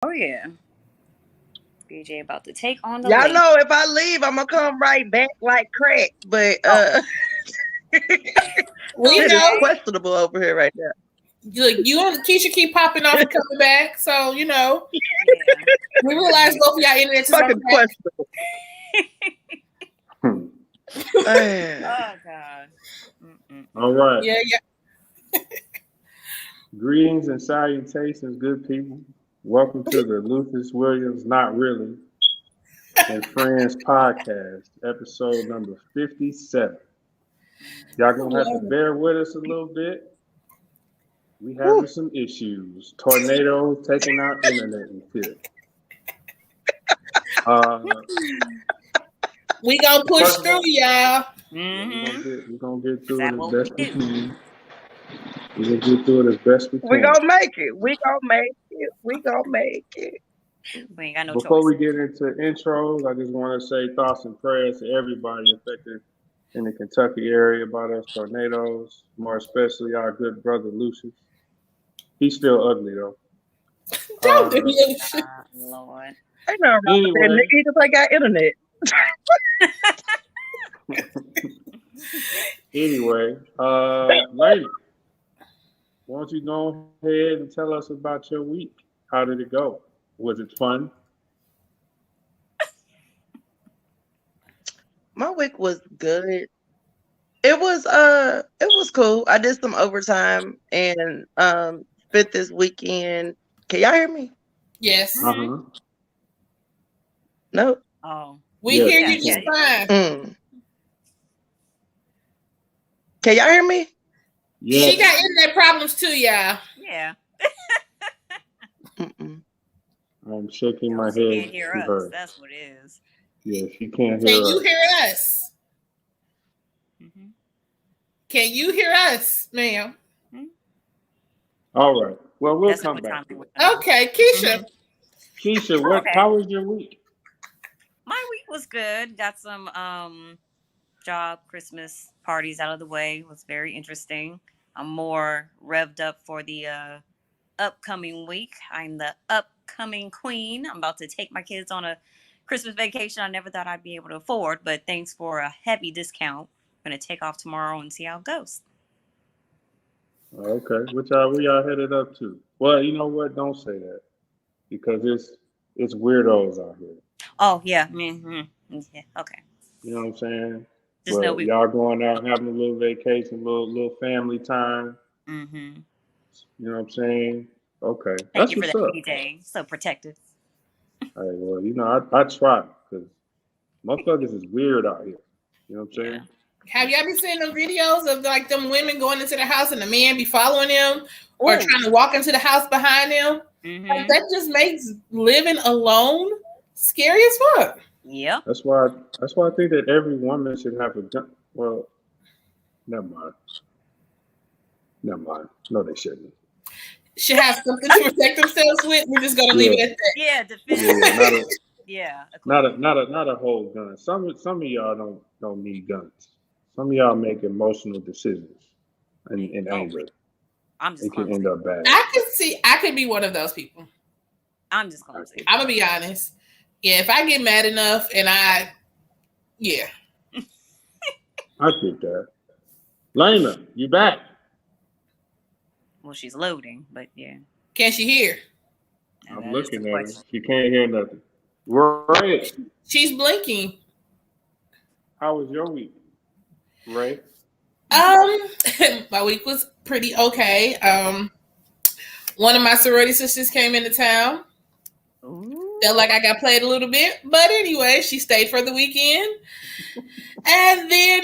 Oh yeah. BJ about to take on the Y'all lake. know if I leave, I'm gonna come right back like crack. But Oh, We it is know. okay. questionable over here right now. You and Keisha keep popping off and coming back, so Yeah. we realize both of y'all internets is on Fucking crack. questionable. Man. Oh gosh. All right. Yeah, yeah. Greetings and salutations, good people. Welcome to the Lucious Williams Not Really and Friends podcast, episode number 57. Y'all gonna have to bear with us a little bit. We having Whew. some issues. Tornadoes taking our internet and shit. Uh, We gonna push first, through, y'all. yeah, Mm-hmm. we're gonna get Is through it that as what we best we do? can. We're gonna get through it as best we We can. gonna make it. We gonna make it. We gonna make it. We ain't got no Before choice. we get into intros, I just want to say thoughts and prayers to everybody affected in the Kentucky area by those tornadoes, more especially our good brother Lucious. He's still ugly though. Don't do Uh, this. Lord. Ain't nothing wrong with that anyway, nigga. He just ain't got internet. Lady, why don't you go ahead and tell us about your week? How did it go? Was it fun? My week was good. It was cool. I did some overtime and spent this weekend. Can y'all hear me? Yes, Uh Mm-hmm. huh. No. Oh. we Yes, hear Yeah, you we just yeah, can. fine. Can y'all hear me? She got Yes. internet problems too, y'all. yeah. Mm-mm. I'm shaking No, my she can't head hear to us. her. That's what it is. Yeah, she can't Can hear you us. hear us? Mm-hmm. Can you hear us, ma'am? Mm-hmm. All right. Well, we'll That's come what time back we to want it. to know. Okay, Mm-hmm. Keisha. Keisha, Oh, what? okay. How was your week? My week was good. Got some job Christmas parties out of the way. It was very interesting. I'm more revved up for the upcoming week. I'm the upcoming queen. I'm about to take my kids on a Christmas vacation I never thought I'd be able to afford, but thanks for a heavy discount. I'm gonna take off tomorrow and see how it goes. Okay. Where y'all headed up to? Well, you know what? Don't say that because it's weirdos out here. Oh yeah, mm-hmm. Yeah, okay. You know what I'm saying? Just know But we. y'all going out having a little vacation, little family time. Mm-hmm. You know what I'm saying? Okay, Thank you that's for what's that, up. PJ. So protective. All right, well, I try because motherfuckers is weird out here. You know what I'm Yeah. saying? Have y'all been seeing them videos of like them women going into the house and the man be following them or Oh, trying to walk into the house behind them? Like Mm-hmm. that just makes living alone scary as fuck. Yep. That's why I think that every woman should have a gun. Well, never mind. Never mind. No, they shouldn't. Should have something to protect themselves with. We're just gonna leave Yeah, it at that. Yeah. yeah, Defensive. yeah. Yeah. Equipment. Not a whole gun. Some of y'all don't need guns. Some of y'all make emotional decisions in Oh, anger. I'm just It can end clumsy. up bad. I could be one of those people. I'm just I clumsy. get I'm gonna that. be honest. Yeah, if I get mad enough and yeah. I get that. Lena, you back? Well, she's loading, but yeah, Can she hear? and I'm that is the looking at her. question. She can't hear nothing. Ray, She's blinking. how was your week? Ray? Um, my week was pretty okay. One of my sorority sisters came into town. Ooh. Felt like I got played a little bit, but anyway, she stayed for the weekend, and then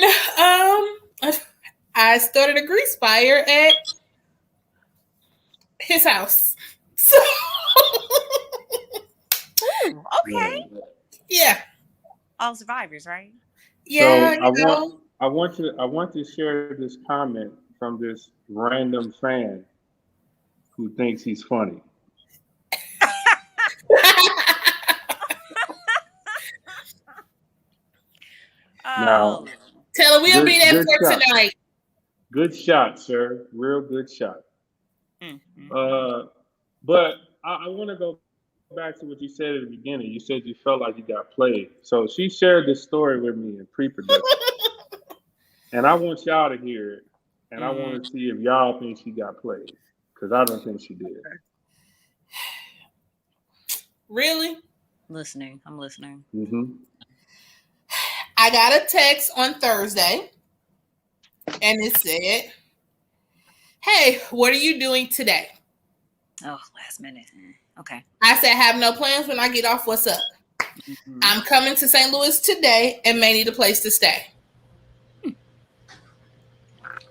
I started a grease fire at his house. So Ooh. Okay. Yeah. yeah, All survivors, right? yeah, So I want to share this comment from this random fan who thinks he's funny. Oh. Now, Tell her we'll be there good for shot. tonight. Good shot, sir. Real good shot. Mm-hmm. Uh, but I want to go back. back to what you said at the beginning. You said you felt like you got played. So she shared this story with me in pre-production, and I want y'all to hear it, and I Mm, want to see if y'all think she got played, because I don't think she did. Really? listening. I'm listening. Mm-hmm. I got a text on Thursday, and it said, "Hey, what are you doing today?" Oh, last minute. Okay. I said, "Have no plans when I get off. What's up?" Mm-hmm. I'm coming to St. Louis today and may need a place to stay.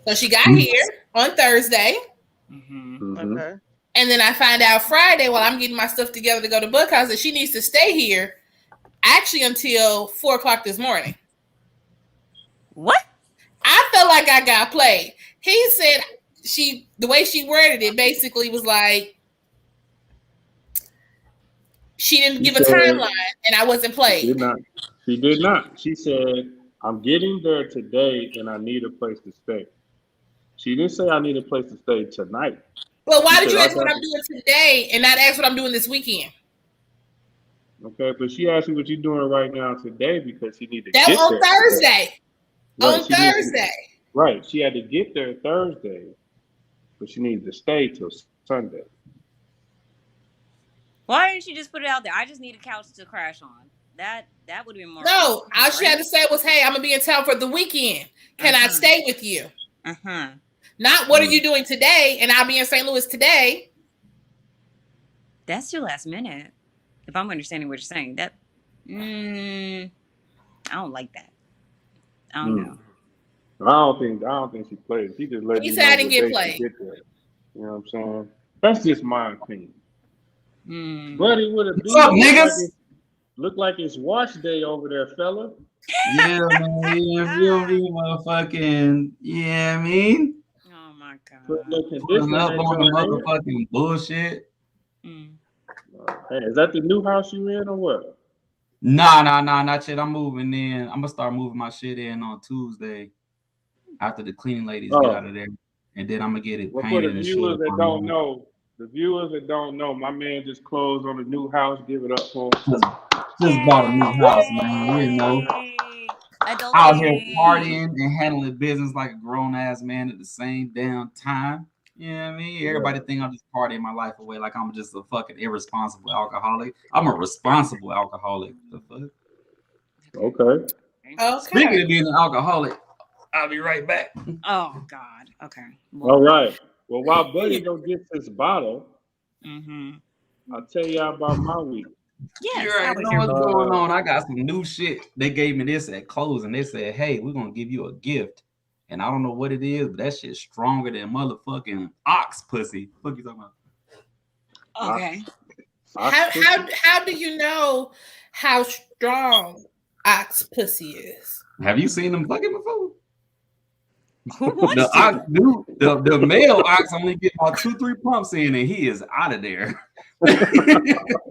So she got here on Thursday. Mm-hmm. Mm-hmm. Okay. And then I find out Friday while I'm getting my stuff together to go to book house that she needs to stay here actually until 4:00 this morning. What? I felt like I got played. He said the way she worded it basically was like she didn't She give a said timeline and I wasn't she played. did not. She did not. She said, "I'm getting there today, and I need a place to stay." She didn't say I need a place to stay tonight. Well, She why did said you I ask what got I'm doing today and not ask what I'm doing this weekend? okay, but she asked you what you're doing right now today because she need to That get on there today. Thursday. Right. On She needs to, Thursday. right. She had to get there Thursday, but she needs to stay till Sunday. Why didn't she just put it out there? I just need a couch to crash on. That would have been more No, all she had right. to say was, "Hey, I'm gonna be in town for the weekend. Can I Uh-huh. stay with you?" Uh-huh. Not what are you doing today? And I'll be in St. Louis today. That's too last minute. If I'm understanding what you're saying, that I don't like that. I don't Mm. know. I don't think she played. She just letting He you said know I didn't what get day she played. get there. You know what I'm saying? That's just my opinion. Mm. Buddy with a What's B up, niggas? look like it's wash day over there, fella. Yeah, man. You motherfucking, yeah, I mean, Oh my Put a god. little pulling conditioner in up that on the joint, ain't it? motherfucking bullshit. Mm. Hey, is that the new house you in or what? Nah, not yet. I'm moving in. I'm gonna start moving my shit in on Tuesday after the cleaning ladies get out Oh, of there, and then I'm gonna get it well, for the painted and shit viewers up that on don't there. know, my man just closed on a new house. Give it up for him. Just bought a new house, man. You know, Yay! out here Adulting. partying and handling business like a grown ass man at the same damn time. You know what I mean? Everybody Yeah. think I'm just partying my life away like I'm just a fucking irresponsible alcoholic. I'm a responsible alcoholic. The fuck? Okay. Speaking Okay. of being an alcoholic, I'll be right back. Oh God. Okay. All Well. right. Well, while Buddy go get this bottle, Mm-hmm. I'll tell y'all about my week. You Yes, I already was know your what's week. going on. I got some new shit. They gave me this at closing. They said, "Hey, we're gonna give you a gift." And I don't know what it is, but that shit's stronger than motherfucking ox pussy. What you talking about? Okay. Ox pussy? How do you know how strong ox pussy is? Have you seen them fucking before? Who The wants ox, to? dude, the male ox only get about 2-3 pumps in, and he is out of there. Who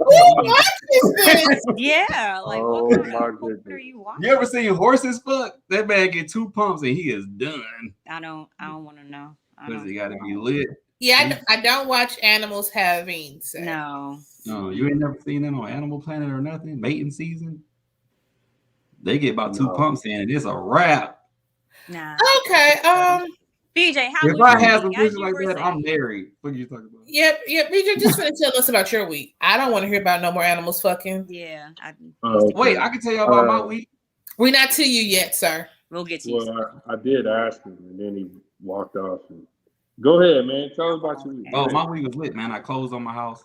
watches this? Yeah. Like what Oh kind my of porn are goodness. you watching? You ever seen horses fuck? That man get 2 pumps and he is done. I don't want to know. I Because don't. he got to be lit. Yeah, I don't watch animals having sex. No. No, you ain't never seen them on Animal Planet or nothing. Mating season. They get about 2 No. pumps in, and it's a wrap. Nah. Okay. BJ, how If was I your had some week? As vision you like were that, I'm saying. married. What are you talking about? Yep. BJ, just gonna tell us about your week. I don't want to hear about no more animals fucking. Yeah. Wait, I can tell you about my week. We're not to you yet, sir. We'll get to you. Well, I did ask him, and then he walked off. Go ahead, man. Tell us about your week. Oh, my week was lit, man. I closed on my house.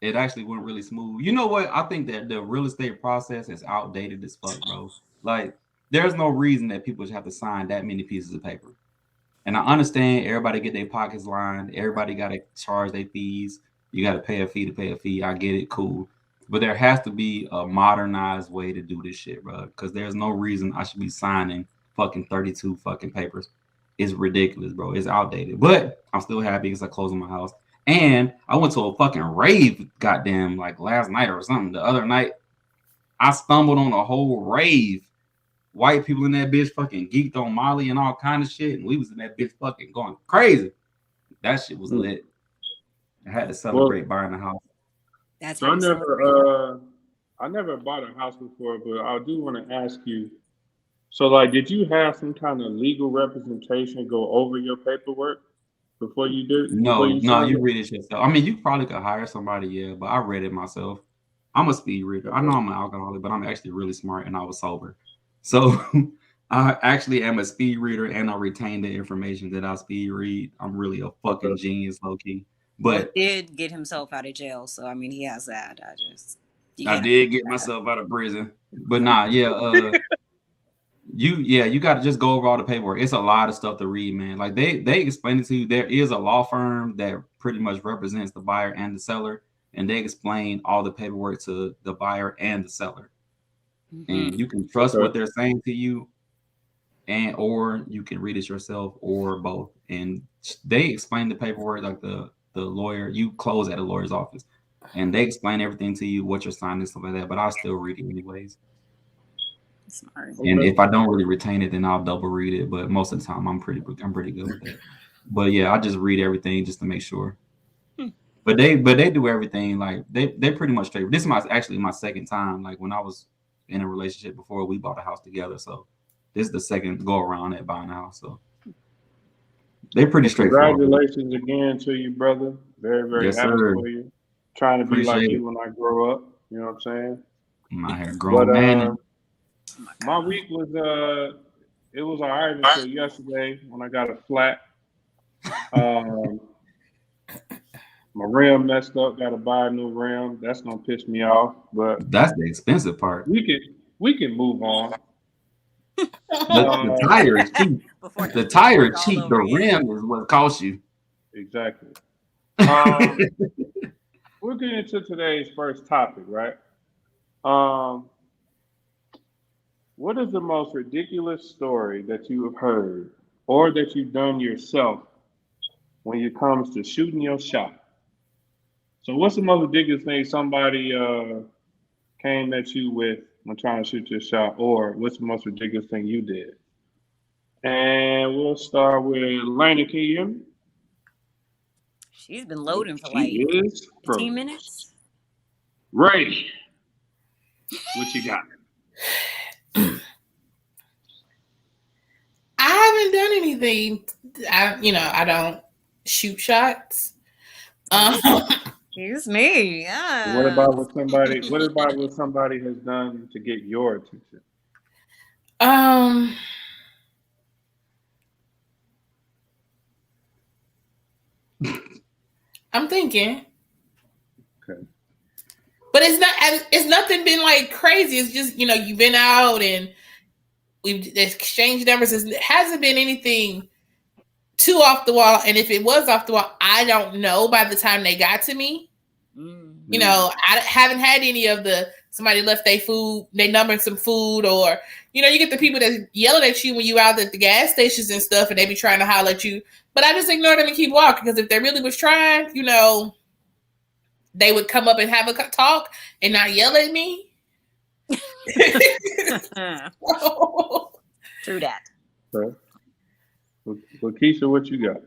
It actually went really smooth. You know what? I think that the real estate process is outdated as fuck, bro. Like, there's no reason that people should have to sign that many pieces of paper. And I understand everybody get their pockets lined. Everybody got to charge their fees. You got to pay a fee to pay a fee. I get it, cool. But there has to be a modernized way to do this shit, bro. Because there's no reason I should be signing fucking 32 fucking papers. It's ridiculous, bro. It's outdated. But I'm still happy because I closed on my house. And I went to a fucking rave, goddamn, like last night or something. The other night, I stumbled on a whole rave. White people in that bitch fucking geeked on Molly and all kind of shit. And we was in that bitch fucking going crazy. That shit was lit. I had to celebrate buying the house. That's So how you celebrate. I never bought a house before, but I do want to ask you. So, like, did you have some kind of legal representation go over your paperwork before you did before No, you no, signed you it? read it yourself. I mean, you probably could hire somebody, yeah, but I read it myself. I'm a speed reader. I know Okay. I'm an alcoholic, but I'm actually really smart and I was sober. So I actually am a speed reader and I retain the information that I speed read. I'm really a fucking Okay. genius, low key. Well, But he did get himself out of jail, so I mean, he has that. You I can't. did get myself out of prison. But nah, yeah, you got to just go over all the paperwork. It's a lot of stuff to read, man. Like they explain it to you. There is a law firm that pretty much represents the buyer and the seller, and they explain all the paperwork to the buyer and the seller. Hmm. And you can trust what Okay. they're saying to you, and or you can read it yourself, or both. And they explain the paperwork like the lawyer. You close at a lawyer's office, and they explain everything to you, what you're signing, stuff like that. But I still read it anyways. Smart. And Okay. if I don't really retain it, then I'll double read it. But most of the time, I'm pretty good with that. But yeah, I just read everything just to make sure. Hmm. But they do everything like they pretty much straight. This is actually my second time. Like when I was in a relationship before, we bought a house together. So this is the second go around at buying a house. So they're pretty Well, straightforward with it. congratulations again to you, brother. Very, very Yes, happy sir. for you. Trying to be like Appreciate it. you when I grow up. You know what I'm saying? I'm out here But grown man. Oh my my god. week was it was all right until yesterday when I got a flat. Um, my rim messed up. Got to buy a new rim. That's gonna piss me off. But That's the expensive part. we can move on. The Uh, tire is cheap. Before The he tire starts is all cheap. The over again. rim is what costs you. exactly. Um, we're getting into today's first topic, right? Um, what is the most ridiculous story that you have heard or that you've done yourself when it comes to shooting your shot? So, what's the most ridiculous thing somebody came at you with when trying to shoot your shot, or what's the most ridiculous thing you did? And we'll start with Lena. Can you hear me? She's been loading for She like is 15 froze. minutes. Ready? What you got? I haven't done anything. I don't shoot shots. Um, Excuse me. What Yeah. about what somebody? What about what somebody has done to get your attention? um, I'm thinking, Okay. but it's nothing been like crazy. It's just you've been out and we've exchanged numbers. It hasn't been anything too off the wall. And if it was off the wall, I don't know by the time they got to me. Mm. Mm. I haven't had any of the somebody left their food, they numbered some food, or you get the people that yelling at you when you out at the gas stations and stuff, and they be trying to holler at you. But I just ignore them and keep walking because if they really was trying, they would come up and have a talk and not yell at me. True that. Okay. Well, Keisha, what you got?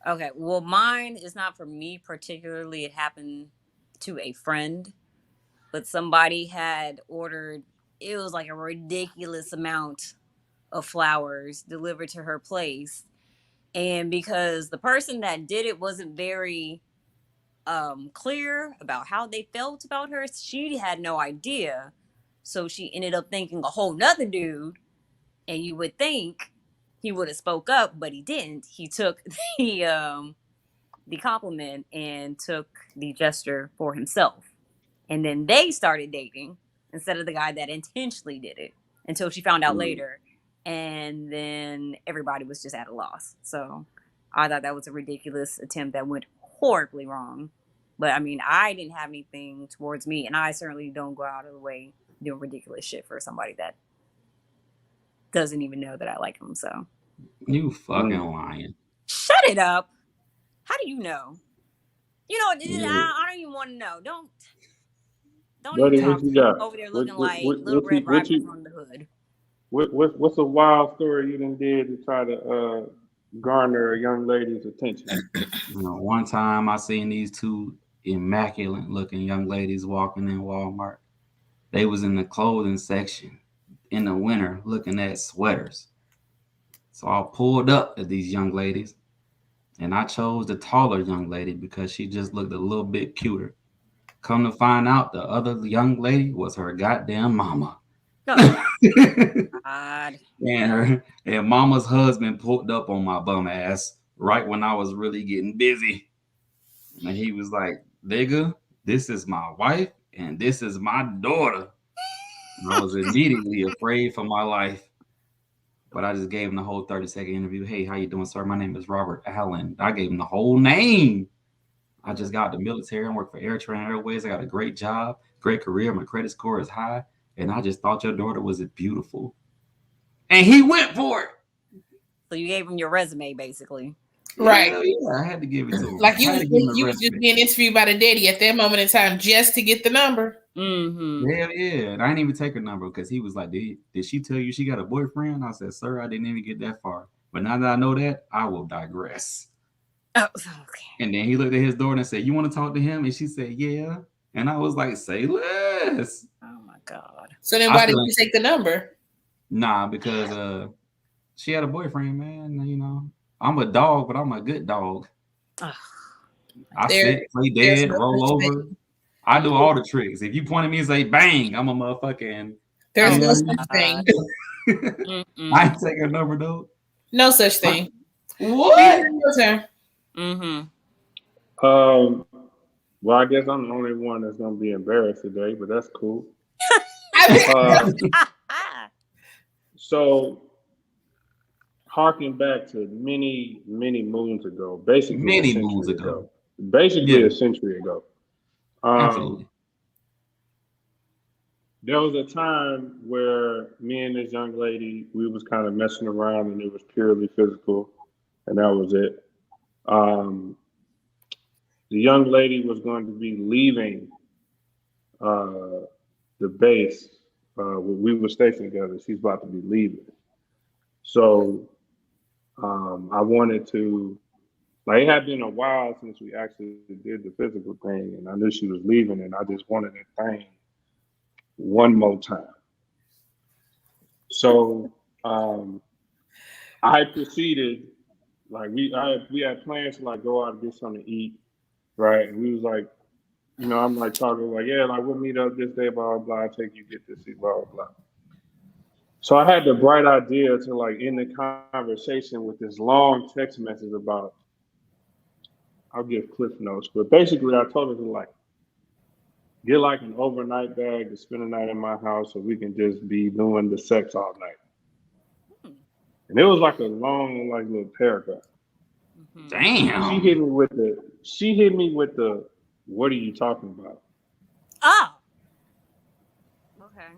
Okay. Well, mine is not for me particularly. It happened to a friend, but somebody had ordered, it was like a ridiculous amount of flowers delivered to her place. And because the person that did it wasn't very clear about how they felt about her, she had no idea. So she ended up thinking a whole nother dude, and you would think he would have spoke up, but he didn't. He took the compliment and took the gesture for himself. And then they started dating instead of the guy that intentionally did it until she found out Mm. later. And then everybody was just at a loss. So I thought that was a ridiculous attempt that went horribly wrong. But I mean, I didn't have anything towards me, and I certainly don't go out of the way doing ridiculous shit for somebody that doesn't even know that I like them. So You fucking Mm. lying. shut it up. How do you know? You know, Yeah. I don't even want to know. Don't even Buddy, what talk you to me. got? Over there What looking what like what Little what you Red what Riding you Hood from the hood. what's a wild story you done did to try to garner a young lady's attention? One time I seen these two immaculate looking young ladies walking in Walmart. They was in the clothing section in the winter looking at sweaters. So I pulled up at these young ladies and I chose the taller young lady because she just looked a little bit cuter. Come to find out, the other young lady was her goddamn mama. Oh, God. And mama's husband pulled up on my bum ass right when I was really getting busy. And he was like, nigga, this is my wife and this is my daughter. And I was immediately afraid for my life. But I just gave him the whole 30-second interview. Hey, how you doing, sir? My name is Robert Allen. I gave him the whole name. I just got the military and work for AirTran Airways. I got a great job, great career. My credit score is high. And I just thought your daughter was beautiful. And he went for it. So you gave him your resume, basically. Right. Yeah, I had to give it to him. Like you was just being interviewed by the daddy at that moment in time just to get the number. Mm-hmm. Hell yeah. And I didn't even take her number because he was like, did she tell you she got a boyfriend? I said, sir, I didn't even get that far. But now that I know that, I will digress. Oh, okay. And then he looked at his daughter and said, you want to talk to him? And she said, yeah. And I was like, say less. Oh, my God. So then why did you take the number? Nah, because she had a boyfriend, man. You know, I'm a dog, but I'm a good dog. I sit, play dead, roll over. I do all the tricks. If you point at me and say bang, I'm a motherfucking. There's no such thing. I ain't take a number though. No such thing. What? Mm-hmm. Well, I guess I'm the only one that's gonna be embarrassed today, but that's cool. So, harking back to many moons ago, basically many moons ago, basically a century ago. Absolutely. There was a time where me and this young lady, we was kind of messing around, and it was purely physical, and that was it. The young lady was going to be leaving the base. We were stationed together. She's about to be leaving. So I wanted to, like, it had been a while since we actually did the physical thing, and I knew she was leaving, and I just wanted that thing one more time. So I proceeded, like we had plans to like go out and get something to eat, right? And we was like, you know, I'm like talking like, yeah, like we'll meet up this day, blah, blah, blah, I'll take you get this, blah, blah, blah. So I had the bright idea to like end the conversation with this long text message about, I'll give cliff notes, but basically I told her to like, get like an overnight bag to spend the night in my house so we can just be doing the sex all night. And it was like a long, like little paragraph. Damn. She hit me with the, what are you talking about? Oh. Okay.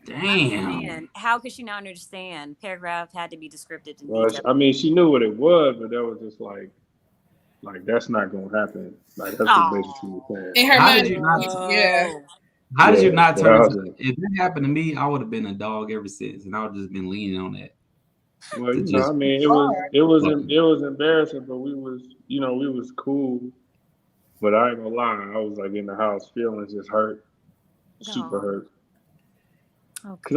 Damn. And how could she not understand? Paragraph had to be descriptive. Well, I mean, she knew what it was, but that was just like that's not gonna happen. Like that's what basically was saying. In her mind, How did you not turn? If that happened to me, I would have been a dog ever since, and I would have just been leaning on that. Well, you know, I mean, it was embarrassing, but we was cool. But I ain't gonna lie, I was like in the house, feelings just hurt, super hurt. Because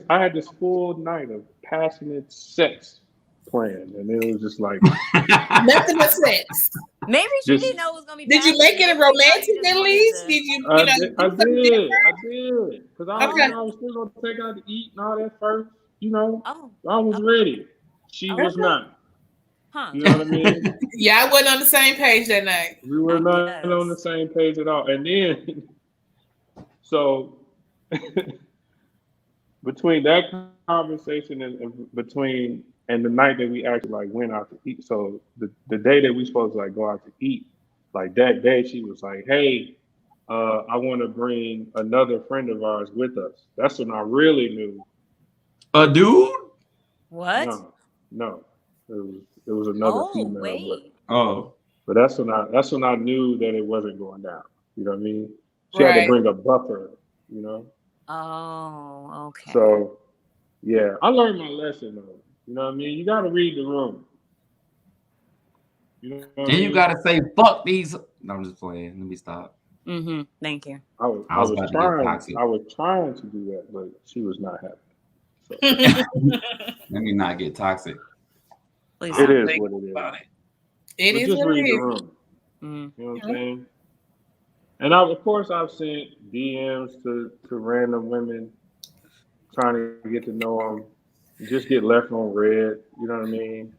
I had this full night of passionate sex planned, and it was just like nothing but sex. Maybe she didn't know it was gonna be. Did you make it a romantic at least? Did you? I did. Because I was still gonna take out to eat and all that first. You know, I was ready. She was not. Huh. You know what I mean? Yeah, I wasn't on the same page that night. We were not on the same page at all. And then, so between that conversation and the night that we actually like went out to eat, so the day that we supposed to like go out to eat, like that day she was like, hey, I want to bring another friend of ours with us. That's when I really knew. A dude? What? No. It was another female. Wait. But that's when I knew that it wasn't going down. You know what I mean? She had to bring a buffer, you know? Oh, okay. So yeah, I learned my lesson though. You know what I mean? You gotta read the room. You know what and you gotta say, fuck these No, I'm just playing. Let me stop. Thank you. I I was about to get toxic. was trying to do that, but she was not happy. So Let me not get toxic. Please. it is what it is. It But is just what read it the is. room. Mm. You know what I'm saying? And of course, I've sent DMs to random women trying to get to know them. Just get left on red. You know what I mean?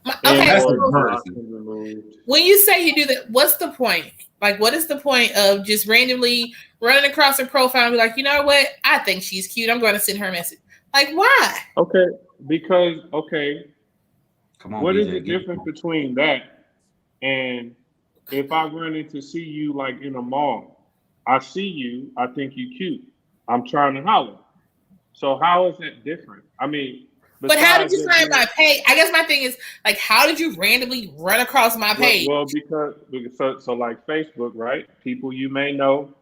Okay, That's so embarrassing. Removed. when you say you do that, what's the point? Like, what is the point of just randomly running across her profile and be like, you know what? I think she's cute. I'm going to send her a message. Like, why? Okay, because Come on, what is BJ, the get it. difference between that and if I run into see you like in a mall? I see you, I think you cute. I'm trying to holler. So how is that different? I mean, But how did besides you just find being- my page? I guess my thing is, like, how did you randomly run across my page? Well, because so like Facebook, right? People you may know.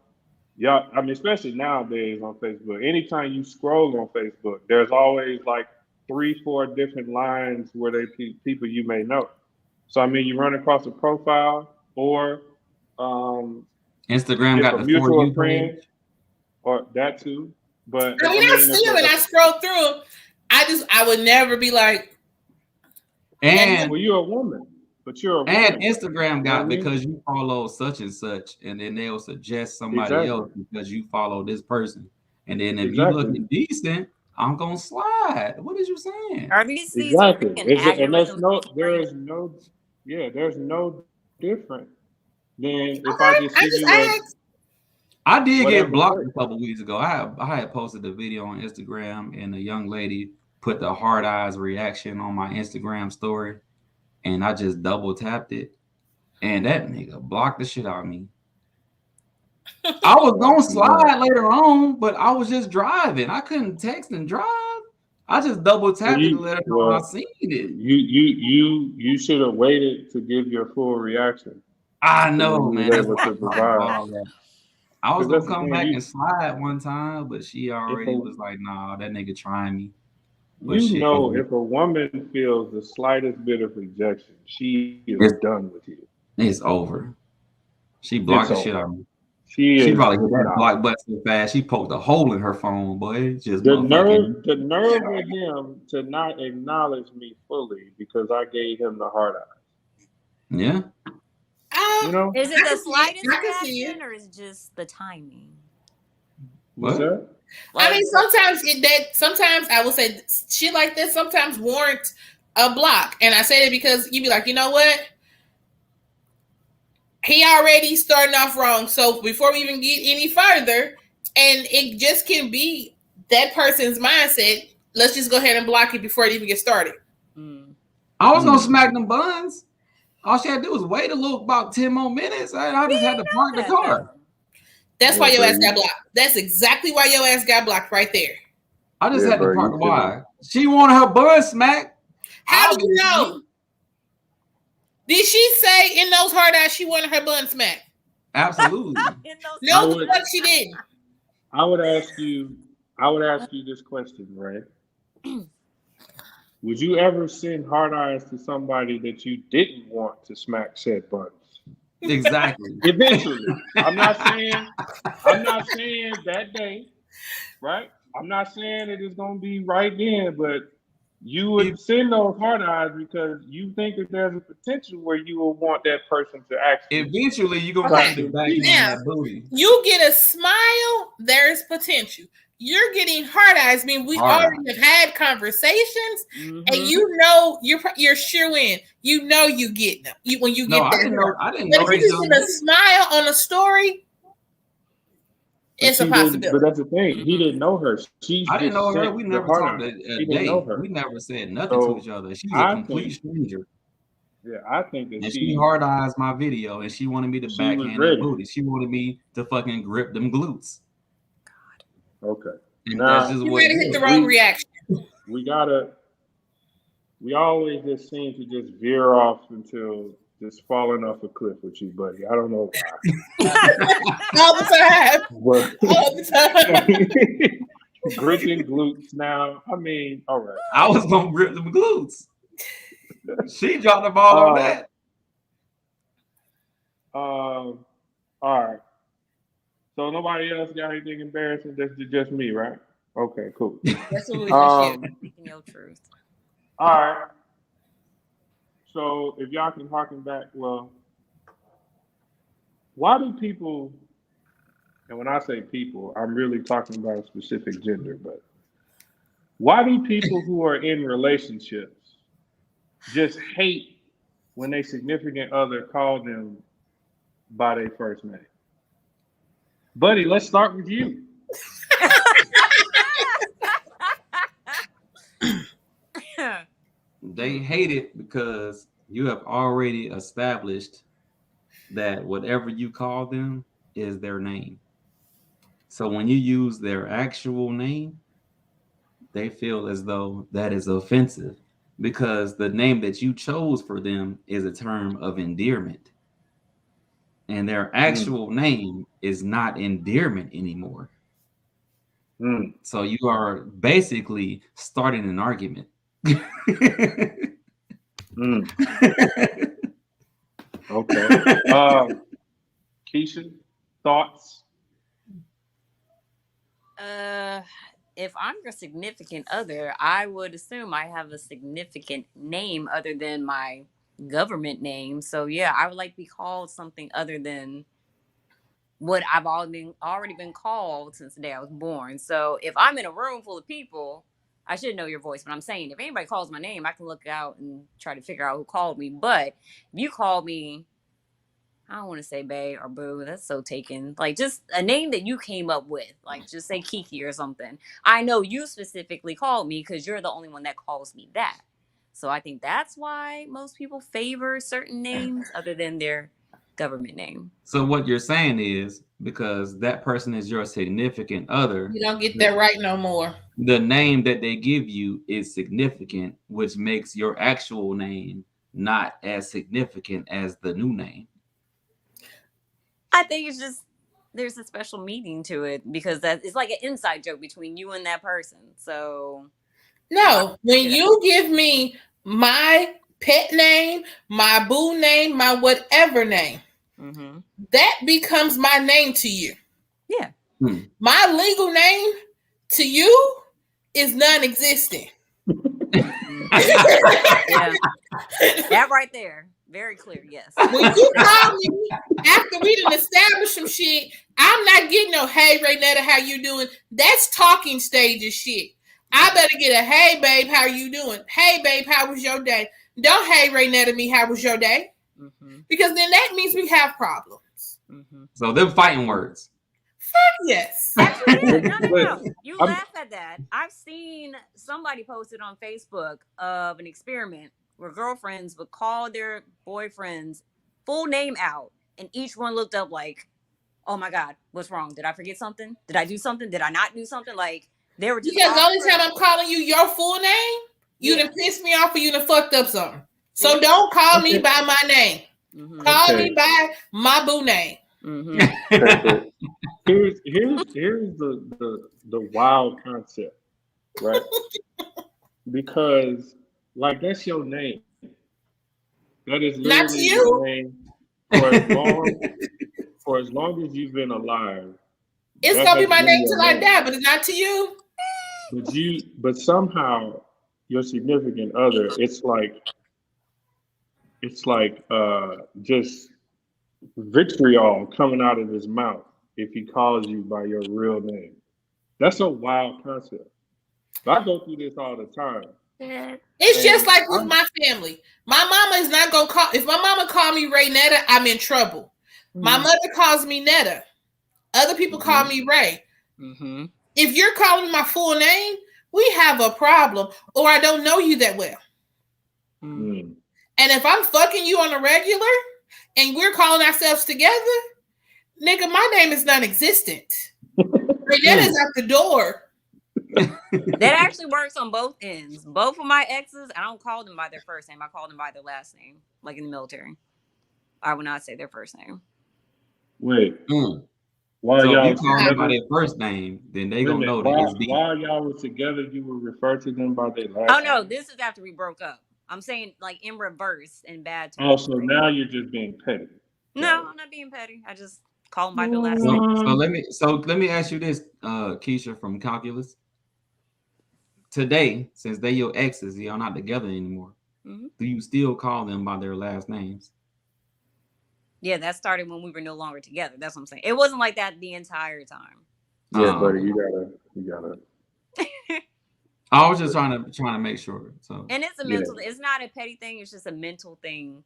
Yeah, I mean, especially nowadays on Facebook. Anytime you scroll on Facebook, there's always like 3-4 different lines where people you may know. So I mean, you run across a profile, or Instagram if got a the For mutual You friend, page. or that too. But I mean, I see them and I scroll through them. I would never be like, And well, you're a woman, but you're a woman. and Instagram You know what I got mean? because you follow such and such, and then they'll suggest somebody Exactly. else because you follow this person. And then if you Exactly. looking decent, I'm gonna slide. What is you saying? Are these Exactly. freaking And there's algorithms? there's no different than if I just I see just you at asked. I did whatever get blocked place. a couple weeks ago. I had posted a video on Instagram, and a young lady put the hard eyes reaction on my Instagram story, and I just double tapped it, and that nigga blocked the shit out of me. I was gonna slide later on, but I was just driving. I couldn't text and drive. I just double tapped it to let her know I seen it. You should have waited to give your full reaction. I know, man. That's Able why to provide. I was Because gonna that's the come thing, back you- and slide one time, but she already a- was like, "Nah, that nigga trying me." But You shit, know, if a woman feels the slightest bit of rejection, she is It's- done with you. it's over. She blocked the It's shit over. out of me. She She is probably hit that not. block button so fast she poked a hole in her phone, boy. It's just The motherfucking. nerve of him to not acknowledge me fully because I gave him the hard eye. Yeah. You know? Is it the slightest I can see reaction it. or is it just the timing? What's What? that? I mean, sometimes I will say shit like this sometimes warrant a block, and I say it because you be like, you know what? He already starting off wrong. So before we even get any further, and it just can be that person's mindset. Let's just go ahead and block it before it even gets started. I was gonna smack them buns. All she had to do was wait a little, about 10 more minutes. I just had to park the car. That's why your ass got blocked. That's exactly why your ass got blocked right there. I just had to park the why. She wanted her bun smacked. How do you know? Did she say in those hard eyes she wanted her bun smacked? Absolutely. No, the fuck she didn't. I would ask you this question, right? Would you ever send hard eyes to somebody that you didn't want to smack said buns? Exactly. Eventually. I'm not saying that day, right? I'm not saying it is gonna be right then, but you would send those hard eyes because you think that there's a potential where you will want that person to actually. Eventually, you're gonna have to back in that booty. You get a smile, there's potential. You're getting hard eyes. I mean, we already have had conversations, and you know you're sure in. You know you get them. When you get I didn't know. But if you just get a smile on a story, it's a possibility. But that's the thing. He didn't know her. I didn't know her. We never talked a day. We never said nothing to each other. She's a complete stranger. Yeah, I think that she hard eyes my video, and she wanted me to backhand that booty. She wanted me to fucking grip them glutes. Okay. And now, that's just you might have hit the wrong reaction. We always just seem to just veer off until just falling off a cliff with you, buddy. I don't know why. All the time. All the time. Gripping glutes now. I mean, all right. I was going to grip them glutes. She dropped the ball on that. All right. So nobody else got anything embarrassing? That's just me, right? Okay, cool. That's what we just Um, Speaking your truth. all right. So if y'all can harken back, well, why do people? And when I say people, I'm really talking about a specific gender. But why do people who are in relationships just hate when their significant other call them by their first name? Buddy, let's start with you. They hate it because you have already established that whatever you call them is their name. So when you use their actual name, they feel as though that is offensive because the name that you chose for them is a term of endearment. And their Mm, actual name is not endearment anymore. mm, So you are basically starting an argument. mm. Okay. Keisha, thoughts? Uh, if I'm your significant other, I would assume I have a significant name other than my government name. So yeah, I would like to be called something other than what I've already been called since the day I was born. So if I'm in a room full of people, I should know your voice. But I'm saying if anybody calls my name, I can look out and try to figure out who called me. But if you call me, I don't want to say Bay or Boo. That's so taken. Like just a name that you came up with. Like just say Kiki or something. I know you specifically called me because you're the only one that calls me that. So I think that's why most people favor certain names other than their government name. So what you're saying is because that person is your significant other, You don't get that right no more. the name that they give you is significant, which makes your actual name not as significant as the new name. I think it's just there's a special meaning to it because that it's like an inside joke between you and that person. So No, when you give me my pet name, my boo name, my whatever name, mm-hmm. that becomes my name to you. Yeah. My legal name to you is non-existent. Yeah. That right there. Very clear, yes. When you call me after we done established some shit, I'm not getting no hey Raynetta, how you doing? That's talking stages shit. I better get a hey babe, how you doing? Hey babe, how was your day? Don't hey Raynetta me, how was your day? Mm-hmm. Because then that means we have problems. Mm-hmm. So them fighting words. Yes. Actually, yeah. No. You I'm- laugh at that. I've seen somebody posted on Facebook of an experiment where girlfriends would call their boyfriends full name out, and each one looked up like, "Oh my God, what's wrong? Did I forget something? Did I do something? Did I not do something?" Like they were just Because the all only time I'm calling you your full name, you Yeah. done pissed me off or you done fucked up something. So don't call me by my name. Mhm. Call Okay. me by my boo name. Mhm. Okay, but here's the wild concept, right? Because like that's your name. That is Not to literally you. your name for as long as you've been alive. It's That gonna be has my been name your till I name. die, but it's not to you. But somehow your significant other, it's like just vitriol coming out of his mouth if he calls you by your real name. That's a wild concept. I go through this all the time. It's just And like with my family. My mama is not gonna call. If my mama call me Ray Netta, I'm in trouble. My mother calls me Netta. Other people call me Ray. Mm-hmm. If you're calling me my full name, we have a problem, or I don't know you that well. Mm. And if I'm fucking you on a regular, and we're calling ourselves together, nigga, my name is non-existent. Ray Netta's out the door. That actually works on both ends. Both of my exes, I don't call them by their first name. I call them by their last name, like in the military. I would not say their first name. Wait, Mm. while So if y'all you was call them by together, their first name, then they wait a gonna minute, know that it's deep. while y'all were together, you would refer to them by their last Oh no, name? this is after we broke up. I'm saying like in reverse in bad Oh, terms. so now you're just being petty. No, I'm not being petty. I just call them by their last So, name. let me ask you this, Keisha from calculus. Today, since they your exes, y'all not together anymore. Mm-hmm. Do you still call them by their last names? Yeah, that started when we were no longer together. That's what I'm saying. It wasn't like that the entire time. Yeah, buddy, you gotta. I was just trying to make sure. So, And it's a Yeah. mental. It's not a petty thing. It's just a mental thing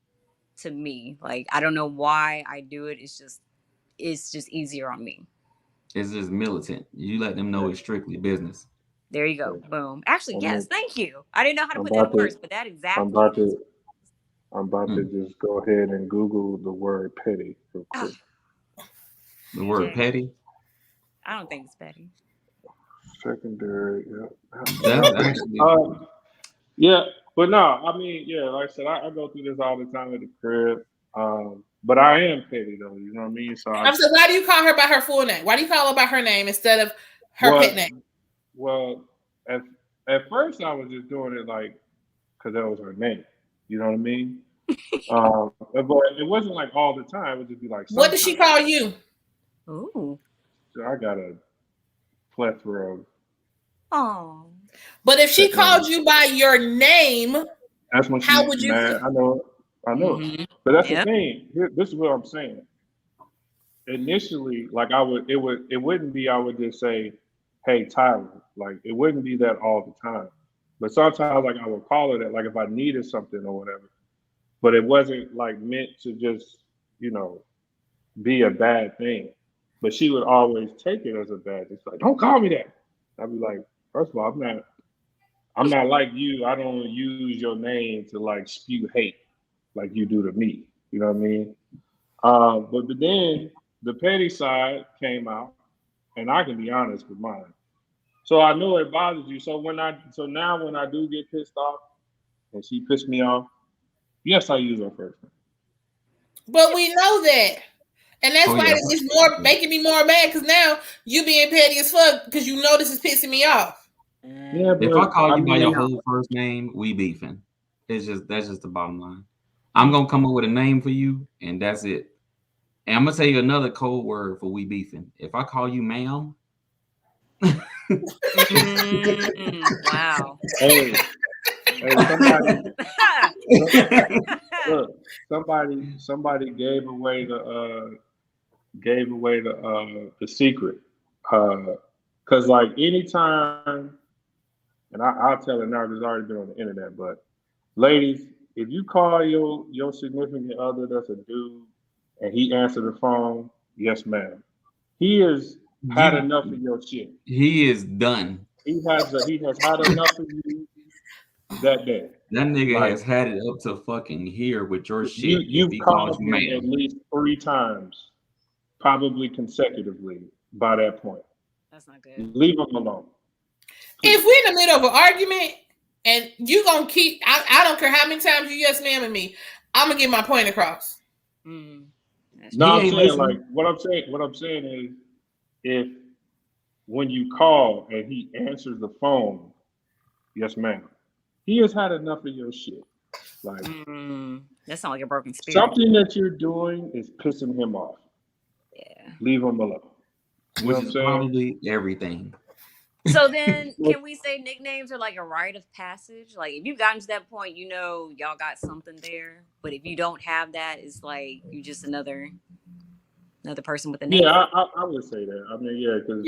to me. Like I don't know why I do it. It's just easier on me. it's just militant. You let them know it's strictly business. There you go. Boom. Actually, I'm yes. about- Thank you. I didn't know how to I'm put that in about to- words, but that I'm exactly. about to. I'm about to Mm. just go ahead and Google the word petty real quick. The word Jay. petty. I don't think it's petty. Secondary. Yeah. That's actually. Yeah, but no, I mean, yeah, like I said, I go through this all the time at the crib. But I am petty though, you know what I mean? So I'm so why do you call her by her full name? Why do you call her by her name instead of her pet name? Well, at first I was just doing it like because that was her name. You know what I mean? But it wasn't like all the time. It would just be like. What does she call you? Ooh. So I got a plethora of. Oh. But if she called you by your name, that's when how would you feel? I know. Mm-hmm. But that's the thing. This is what I'm saying. Initially, like it wouldn't be. I would just say, "Hey, Tyler." Like it wouldn't be that all the time. But sometimes, like I would call her that, like if I needed something or whatever. But it wasn't like meant to just, be a bad thing. But she would always take it as a bad thing. It's like, don't call me that. I'd be like, first of all, I'm not like you. I don't use your name to like spew hate like you do to me. You know what I mean? But then the petty side came out, and I can be honest with mine. So I know it bothers you. So now when I do get pissed off, and she pissed me off, yes, I use her first name. But we know that. And that's why it's more making me more mad because now you being petty as fuck because you know this is pissing me off. Yeah, if I call you by your whole first name, we beefing. That's just the bottom line. I'm gonna come up with a name for you, and that's it. And I'm gonna tell you another code word for we beefing. If I call you ma'am, wow. Hey, somebody gave away the secret. Cause like anytime, and I'll tell it now because it's already been on the internet, but ladies, if you call your significant other that's a dude and he answered the phone, yes, ma'am. He has had enough of your shit. He is done. He has had enough of you that day. That nigga has had it up to fucking here with your shit. You've called him at least 3 times, probably consecutively by that point. That's not good. Leave him alone. If we're in the middle of an argument and you gonna keep, I don't care how many times you yes ma'am and me, I'm gonna get my point across. Mm. No, I'm saying like what I'm saying is if when you call and he answers the phone, yes ma'am, he has had enough of your shit. Like that sounds like a broken spirit. Something that you're doing is pissing him off. Yeah. Leave him alone. Which is probably everything. So then, can we say nicknames are like a rite of passage? Like, if you've gotten to that point, y'all got something there. But if you don't have that, it's like you just another person with a name. Yeah, I would say that. I mean, yeah, because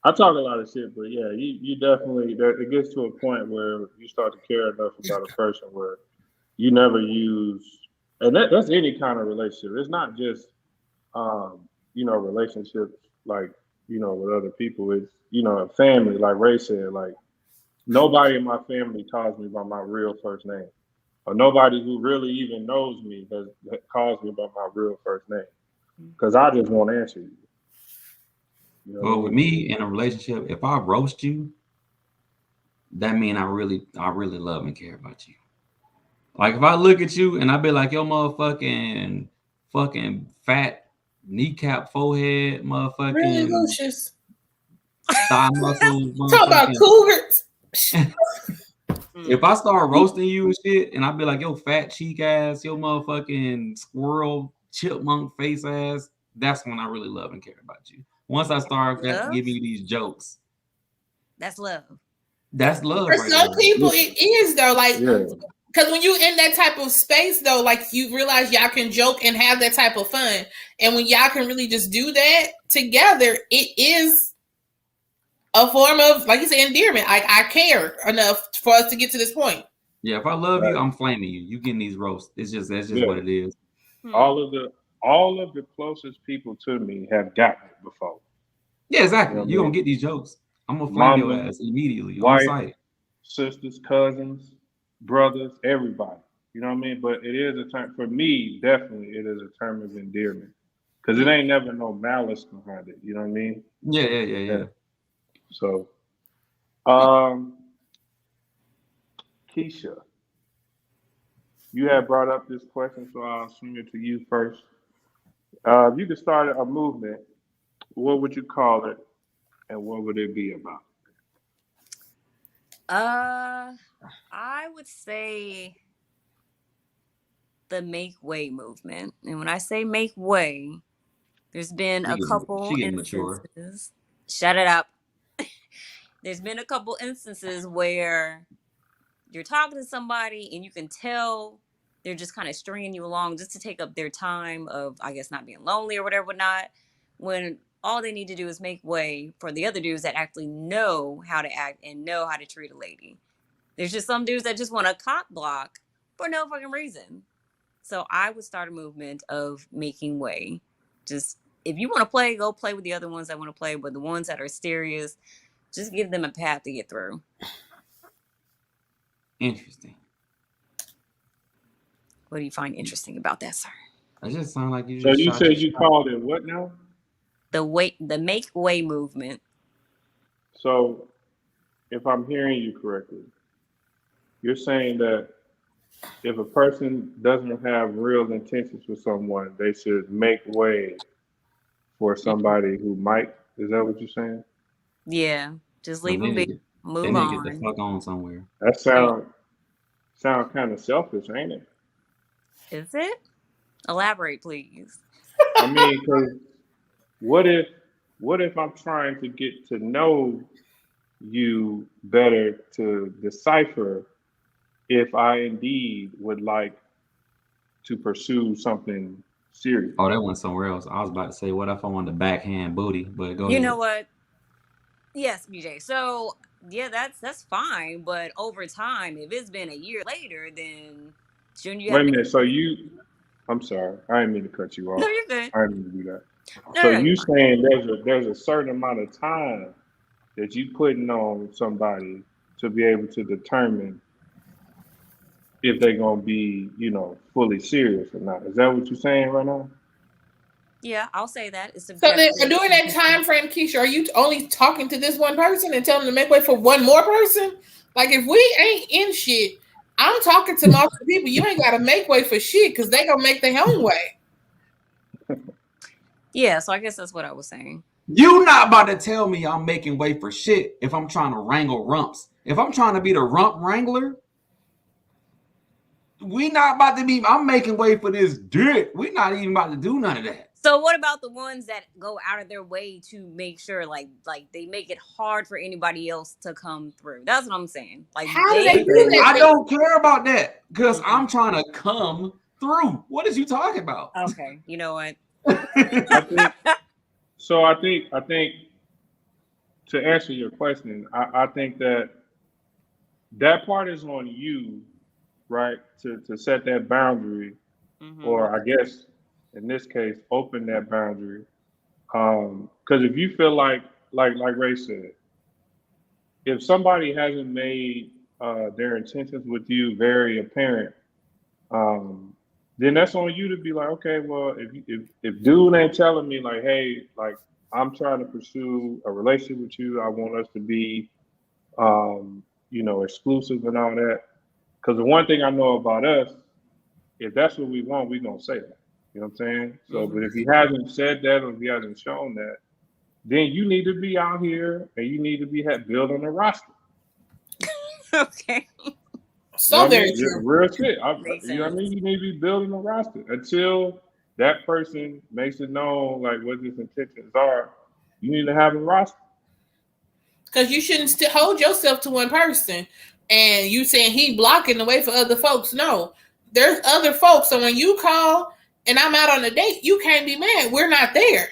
I talk a lot of shit, but yeah, you definitely it gets to a point where you start to care enough about a person where you never use, and that's any kind of relationship. It's not just relationships like with other people. It's a family, like Ray said, like nobody in my family calls me by my real first name, or nobody who really even knows me calls me by my real first name, because I just won't answer you. Well, with me in a relationship, if I roast you, that means I really love and care about you. Like if I look at you and I be like, yo, fucking fat kneecap forehead, motherfucking really, Lucious? Thigh muscles. Talk about cougars. If I start roasting you and shit, and I be like, yo, fat cheek ass, yo, motherfucking squirrel chipmunk face ass, that's when I really love and care about you. Once I start Love? giving you these jokes, That's love. that's love For right some there. people, it is though. Like, Yeah. because when you in that type of space though, like you realize y'all can joke and have that type of fun, and when y'all can really just do that together, it is a form of, like you say, endearment. I care enough for us to get to this point. Yeah, if I love Right. you, I'm flaming you. You getting these roasts. That's just Yeah. what it is. All of the closest people to me have gotten it before. Yeah, exactly. You know You're what I gonna mean? get these jokes. I'm gonna flame your Mama, ass immediately on wife, site. sisters, cousins, brothers, everybody. You know what I mean? But it is a term for me. Definitely, it is a term of endearment because it ain't never no malice behind it. You know what I mean? Yeah. So, um, Keisha, you had brought up this question, so I'll swing it to you first. If you could start a movement, what would you call it, and what would it be about? I would say the make way movement. And when I say make way, there's been a couple She getting mature. instances. Shut it up. There's been a couple instances where you're talking to somebody and you can tell they're just kind of stringing you along just to take up their time of, I guess, not being lonely or whatever, not when all they need to do is make way for the other dudes that actually know how to act and know how to treat a lady. There's just some dudes that just want to cock block for no fucking reason. So I would start a movement of making way. Just if you want to play, go play with the other ones that want to play, but the ones that are serious, just give them a path to get through. Interesting. What do you find interesting about that, sir? It just sound like you So just you shot your said you shot. called it what now? The make way movement. So if I'm hearing you correctly, you're saying that if a person doesn't have real intentions with someone, they should make way for somebody who might. Is that what you're saying? Yeah, just So leave them be. they Move need to get the on. fuck on somewhere. That sound kind of selfish, ain't it? Is it? Elaborate, please. I mean, because what if I'm trying to get to know you better to decipher if I indeed would like to pursue something serious? Oh, that went somewhere else. I was about to say, what if I wanted to backhand booty? But go You ahead. know what? Yes, BJ. So yeah, that's fine. But over time, if it's been a year later, then shouldn't you Wait have a made? minute. So I'm sorry. I didn't mean to cut you No, off. you're good. I didn't mean to do that. No, So no, you're you fine. saying there's a certain amount of time that you putting on somebody to be able to determine if they're gonna be, fully serious or not. Is that what you're saying right now? Yeah, I'll say that. It's So then, subjective. during that time frame, Keisha, are you only talking to this one person and telling them to make way for one more person? Like, if we ain't in shit, I'm talking to multiple people. You ain't got to make way for shit because they gonna make their own way. Yeah, so I guess that's what I was saying. You not about to tell me I'm making way for shit if I'm trying to wrangle rumps. If I'm trying to be the rump wrangler, we not about to be. I'm making way for this dick. We not even about to do none of that. So what about the ones that go out of their way to make sure, like they make it hard for anybody else to come through? That's what I'm saying. Like How do they do that? I don't care about that because Mhm. I'm trying to come through. What is you talking about? Okay, you know what? I think so. I think to answer your question, I think that part is on you, right? To set that boundary, or I guess in this case, open that boundary. Because if you feel like Ray said, if somebody hasn't made their intentions with you very apparent, um, then that's on you to be like, okay, well, if dude ain't telling me like, hey, like I'm trying to pursue a relationship with you, I want us to be, exclusive and all that. Because the one thing I know about us, if that's what we want, we gonna say that. You know what I'm saying? So, but if he hasn't said that or if he hasn't shown that, then you need to be out here and you need to be building a roster. Okay. So very Just true. real shit. Makes You know what I sense. mean? You need to be building a roster until that person makes it known like what his intentions are, you need to have a roster. Because you shouldn't hold yourself to one person. And you saying he blocking the way for other folks. No, there's other folks. So when you call and I'm out on a date, you can't be mad. We're not there.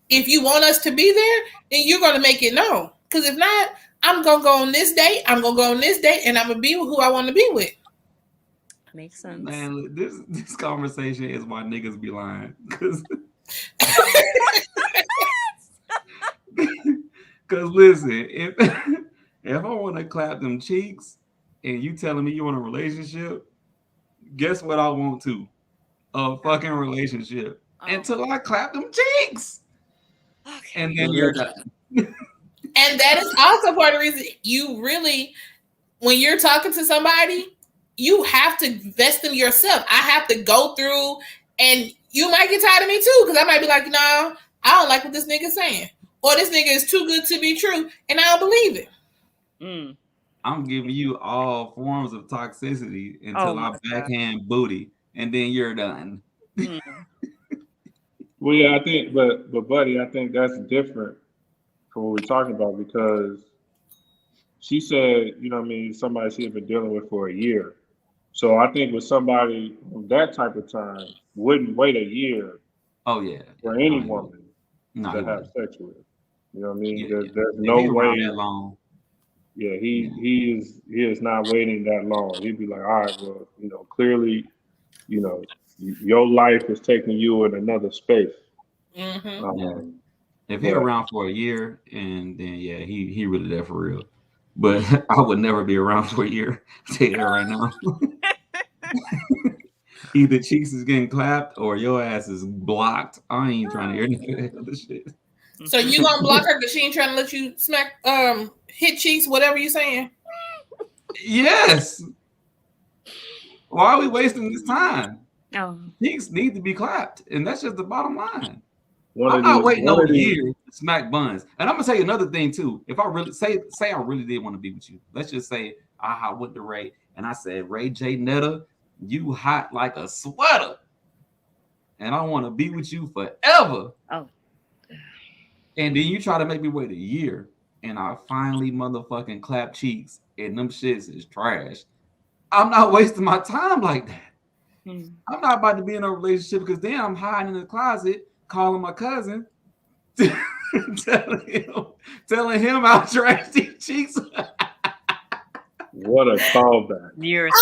If you want us to be there, then you're going to make it known. Because if not, I'm going to go on this date. I'm going to go on this date, and I'm going to be with who I want to be with. Makes sense. Man, this conversation is why niggas be lying. Because listen, if I want to clap them cheeks and you telling me you want a relationship, guess what I want to? A fucking relationship. Until I clap them cheeks. Okay. And then you're done. And that is also part of the reason you really, when you're talking to somebody, you have to invest in yourself. I have to go through, and you might get tired of me too, because I might be like, no, I don't like what this nigga's saying. Or this nigga is too good to be true, and I don't believe it. I'm giving you all forms of toxicity until I backhand booty, and then you're done. Well, yeah, I think, but buddy, I think that's different from what we're talking about, because she said, you know what I mean, somebody she had been dealing with for a year. So I think with somebody of that type of time wouldn't wait a year for any woman to have sex with. You know what I mean? Yeah, there's no way that long. Yeah, he is not waiting that long. He'd be like, all right, well, you know, clearly, you know, your life is taking you in another space. If he's around for a year, and then he really there for real. But I would never be around for a year. I'll tell you that right now. Either cheeks is getting clapped or your ass is blocked. I ain't trying to hear any of that other shit. So you gonna block her because she ain't trying to let you smack hit cheeks, whatever you saying? Yes. Why are we wasting this time? Oh. Cheeks need to be clapped, and that's just the bottom line. I'm not waiting no year to smack buns. And I'm gonna tell you another thing too. If I really say I really did want to be with you, let's just say I went to Ray and I said, Ray J Netta, you hot like a sweater, and I want to be with you forever. Oh. And then you try to make me wait a year, and I finally motherfucking clap cheeks, and them shits is trash. I'm not wasting my time like that. I'm not about to be in a relationship because then I'm hiding in the closet, calling my cousin, telling him how trash these cheeks are. What a callback. You're so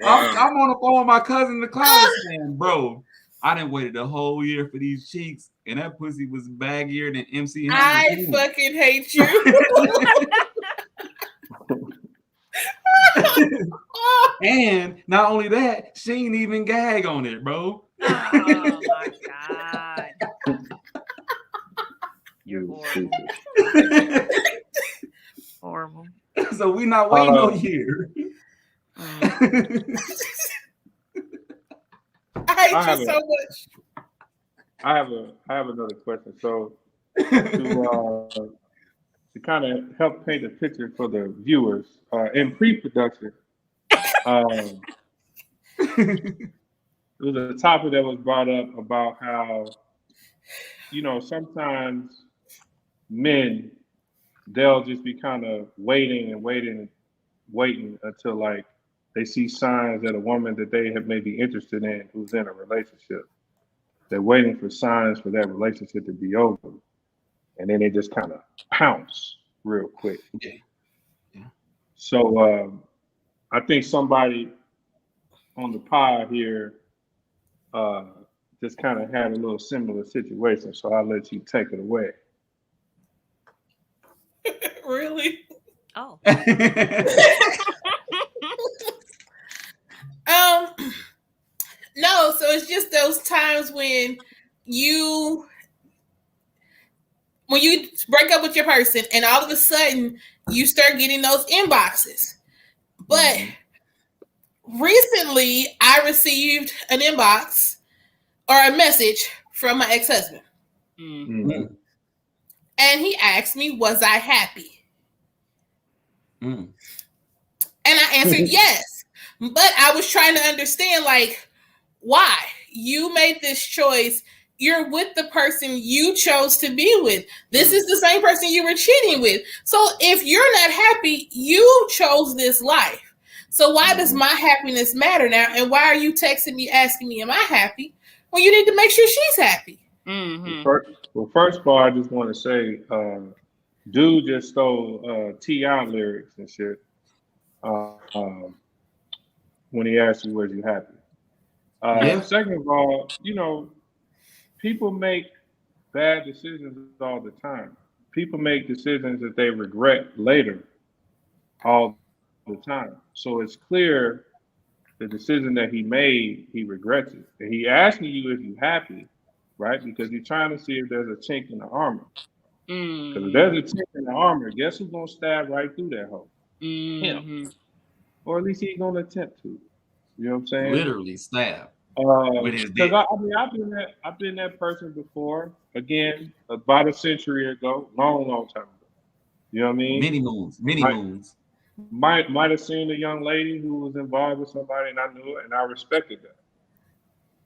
I'm on the phone with my cousin in the closet saying, bro, I done waited the whole year for these cheeks, and that pussy was baggier than MC Hammer. I fucking hate you. And not only that, she ain't even gag on it, bro. Oh my god. You're horrible. Horrible. So we not waiting no year. I hate you so much. I have another question. So to kind of help paint a picture for the viewers, in pre-production, there was a topic that was brought up about how, you know, sometimes men, they'll just be kind of waiting until like they see signs that a woman that they have maybe interested in who's in a relationship. They're waiting for signs for that relationship to be over. And then they just kind of pounce real quick. Yeah. So I think somebody on the pod here just kind of had a little similar situation. So I'll let you take it away. Really? Oh. No, so it's just those times when you break up with your person and all of a sudden you start getting those inboxes. But recently I received an inbox or a message from my ex-husband. Mm-hmm. And he asked me, was I happy? And I answered yes. But I was trying to understand, like, why? You made this choice. You're with the person you chose to be with. This is the same person you were cheating with. So if you're not happy, you chose this life. So why does my happiness matter now? And why are you texting me asking me, am I happy? Well, you need to make sure she's happy. First of all, I just want to say, dude just stole T.I. lyrics and shit um, when he asked you, was you happy? Yeah. Second of all, people make bad decisions all the time. People make decisions that they regret later all the time. So it's clear the decision that he made, he regrets it. And he asking you if you're happy, right? Because he's trying to see if there's a chink in the armor. Because if there's a chink in the armor, guess who's gonna stab right through that hole? Him. Or at least he's gonna attempt to. You know what I'm saying? Literally stab with his dick. Because I've been that person before. Again, about a century ago, long time ago. You know what I mean? Many moons. Might have seen a young lady who was involved with somebody, and I knew it, and I respected that.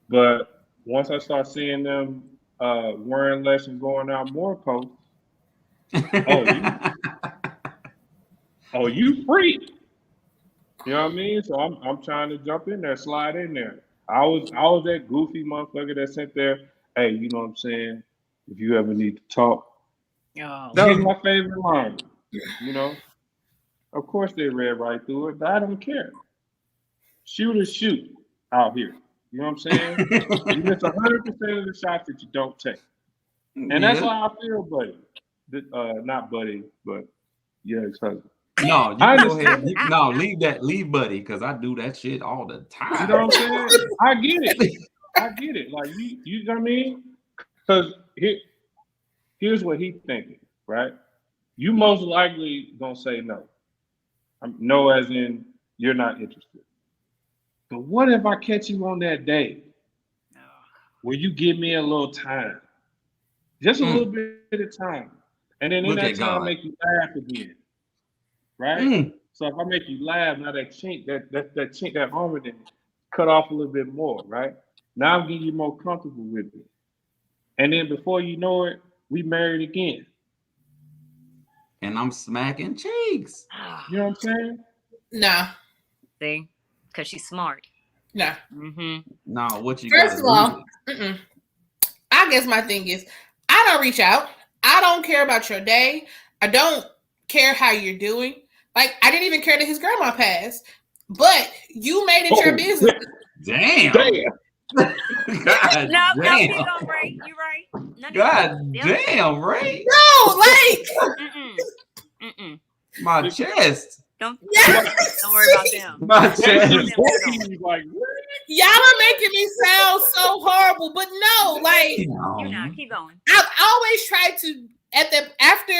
But once I start seeing them wearing less and going out more posts, you free. You know what I mean? So I'm trying to jump in there, slide in there. I was that goofy motherfucker that sent there. Hey, you know what I'm saying? If you ever need to talk, that was my favorite line. You know, of course they read right through it, but I don't care. Shoot or shoot out here. You know what I'm saying? You miss 100% of the shots that you don't take, and that's how I feel, buddy. Not buddy, but yeah, ex-husband. No, you go ahead. Leave buddy, because I do that shit all the time. You know what I'm saying? I get it. Like you know what I mean? Because here's what he's thinking, right? You most likely gonna say no. No, as in you're not interested. But what if I catch you on that day where you give me a little time, just a little bit of time, and then in that time make you laugh again, right? So if I make you laugh, now that chink, that chink, that armor, then cut off a little bit more, right? Now I'm getting you more comfortable with it, and then before you know it, we married again. And I'm smacking cheeks. You know what I'm saying? Nah. See? Because she's smart. Nah. No, what you First of all, I guess my thing is, I don't reach out. I don't care about your day. I don't care how you're doing. Like, I didn't even care that his grandma passed. But you made it your business. Damn. God no, keep going, Ray. You're right. No, damn, Ray. No, like. My chest. Don't worry about them. My chest. Like, y'all are making me sound so horrible, but no, like you're not. Keep going. I've always tried to after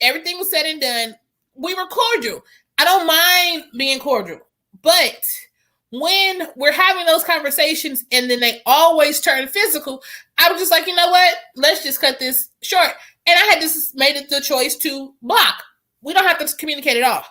everything was said and done, we were cordial. I don't mind being cordial, but when we're having those conversations and then they always turn physical, I was just like, you know what? Let's just cut this short. And I had just made it the choice to block. We don't have to communicate at all.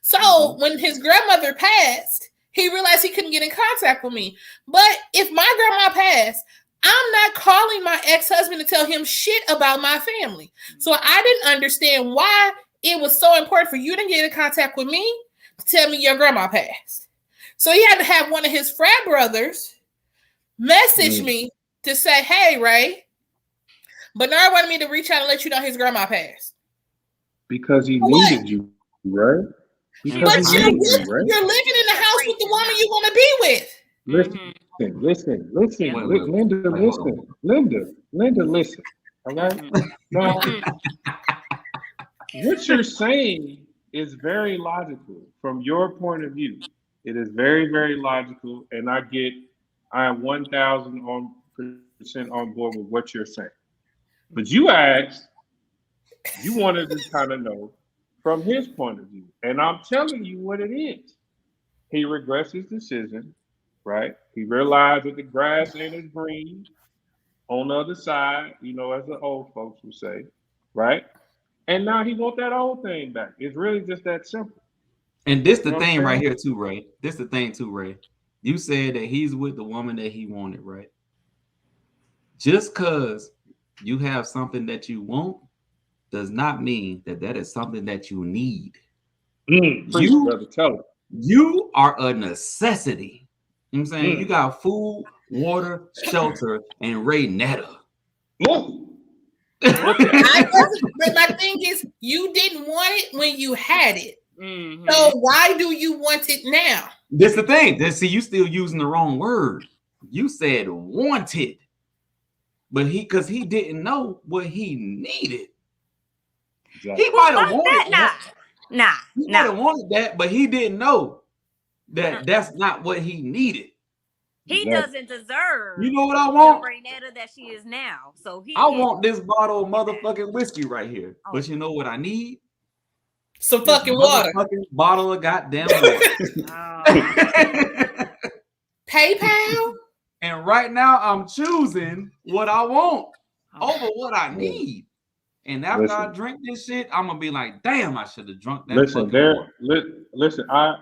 So when his grandmother passed, he realized he couldn't get in contact with me. But if my grandma passed, I'm not calling my ex-husband to tell him shit about my family. So I didn't understand why it was so important for you to get in contact with me to tell me your grandma passed. So he had to have one of his frat brothers message me to say, hey, Ray, Bernard wanted me to reach out and let you know his grandma passed. Because he needed you, right? But you're living in the house with the woman you want to be with. Listen. Linda, listen. All right? Now, what you're saying is very logical from your point of view. It is very, very logical, and I am 1,000% on board with what you're saying. But you wanted to kind of know from his point of view. And I'm telling you what it is. He regrets his decision, right? He realized that the grass ain't as green on the other side, as the old folks would say, right? And now he wants that old thing back. It's really just that simple. And this You the know what thing I'm right saying? here too, Ray. This the thing too, Ray. You said that he's with the woman that he wanted, right? Just because you have something that you want does not mean that that is something that you need. Preach, You brother. Tell it. you are a necessity. You know what I'm saying? You Mm. got food, water, shelter, and Ray Netta. Ooh. I wasn't, but my thing is, you didn't want it when you had it. Mhm. So why do you want it now? This the thing. See, you still using the wrong word. You said wanted, but because he didn't know what he needed. Exactly. He Well, might have fuck wanted that. Nah. He might have wanted that, but he didn't know that that's not what he needed. He Exactly. doesn't deserve You know what I the want? Renetta that she is now. So he I is. want this bottle of motherfucking whiskey right here. Oh. But you know what I need? Some This fucking water. motherfucking bottle of goddamn water. Oh. PayPal? And right now I'm choosing what I want over what I need. And after I Listen. drink this shit, I'm gonna be like, damn, I should have drunk that Listen, fucking water. listen, I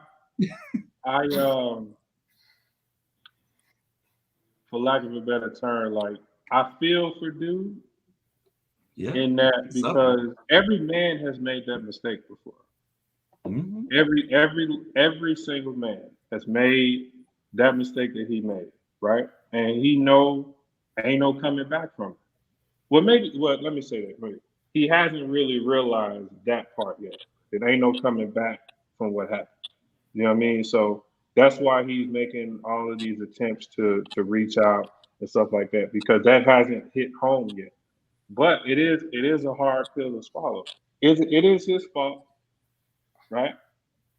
for lack of a better term, like I feel for dude Yeah. in that because every man has made that mistake before. Mhm. Every single man has made that mistake that he made, right? And he know ain't no coming back from it. Well, let me say that. Maybe. He hasn't really realized that part yet. It ain't no coming back from what happened. You know what I mean? So that's why he's making all of these attempts to reach out and stuff like that because that hasn't hit home yet. But it is a hard pill to swallow. It is his fault, right?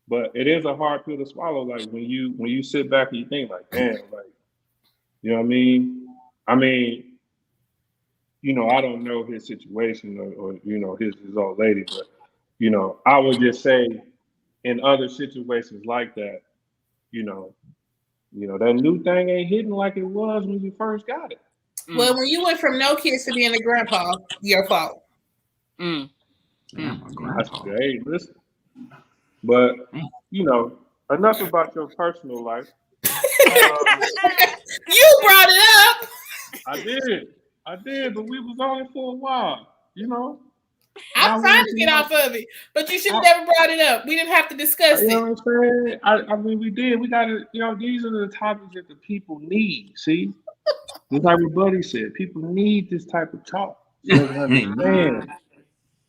But it is a hard pill to swallow. Like when you sit back and you think like, damn, like, you know what I mean? I mean, I don't know his situation or his old lady, but I would just say in other situations like that, you know, that new thing ain't hitting like it was when you first got it. Well, when you went from no kids to being a grandpa, your fault. Damn, my grandpa. Hey, listen. But enough about your personal life. You brought it up. I did, but we was on it for a while. I'm trying to get off of it, but you should have never brought it up. We didn't have to discuss You know it. what I'm saying? I mean, we did. We got to, these are the topics that the people need. See, just like what Buddy said, people need this type of talk. So they can understand.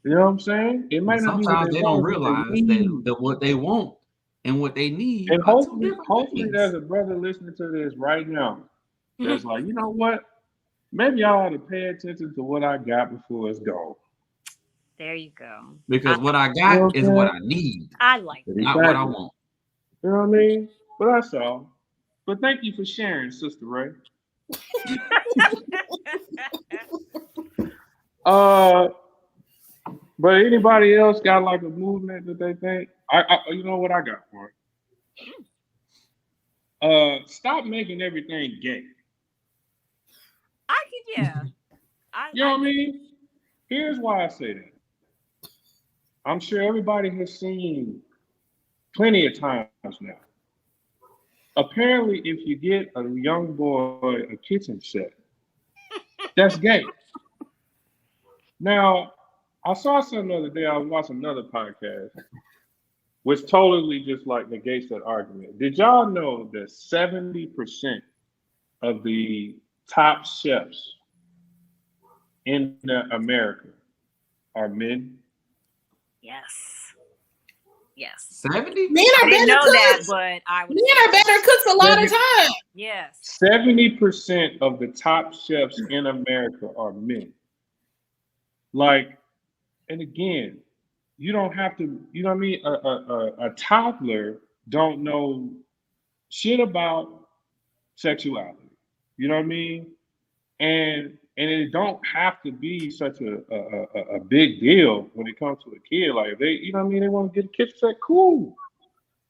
You know what I'm saying? It might not be what Sometimes they they don't want, but realize they need. that what they want and what they need And are two different hopefully, things. there's a brother listening to this right now that's like, you know what? Maybe I ought to pay attention to what I got before it's gone. There you go. Because what I got is what I need. I like that. Not what I want. You know what I mean? But that's all. But thank you for sharing, Sister Ray. But anybody else got like a movement that they think? You know what I got for it? Stop making everything gay. You know what I mean? Here's why I say that. I'm sure everybody has seen plenty of times now. Apparently, if you get a young boy a kitchen set, that's gay. Now, I saw something the other day. I was watching another podcast, which totally just like negates that argument. Did y'all know that 70% of the top chefs in America are men? Yes. 70? Men I are didn't better know that, cooks. but I would. Men are better cooks a lot of times. Yes. 70% of the top chefs in America are men. Like, and again, you don't have to, you know what I mean? A toddler don't know shit about sexuality. You know what I mean? And it don't have to be such a big deal when it comes to a kid. Like if they, you know what I mean, they want to get a kitchen set, cool.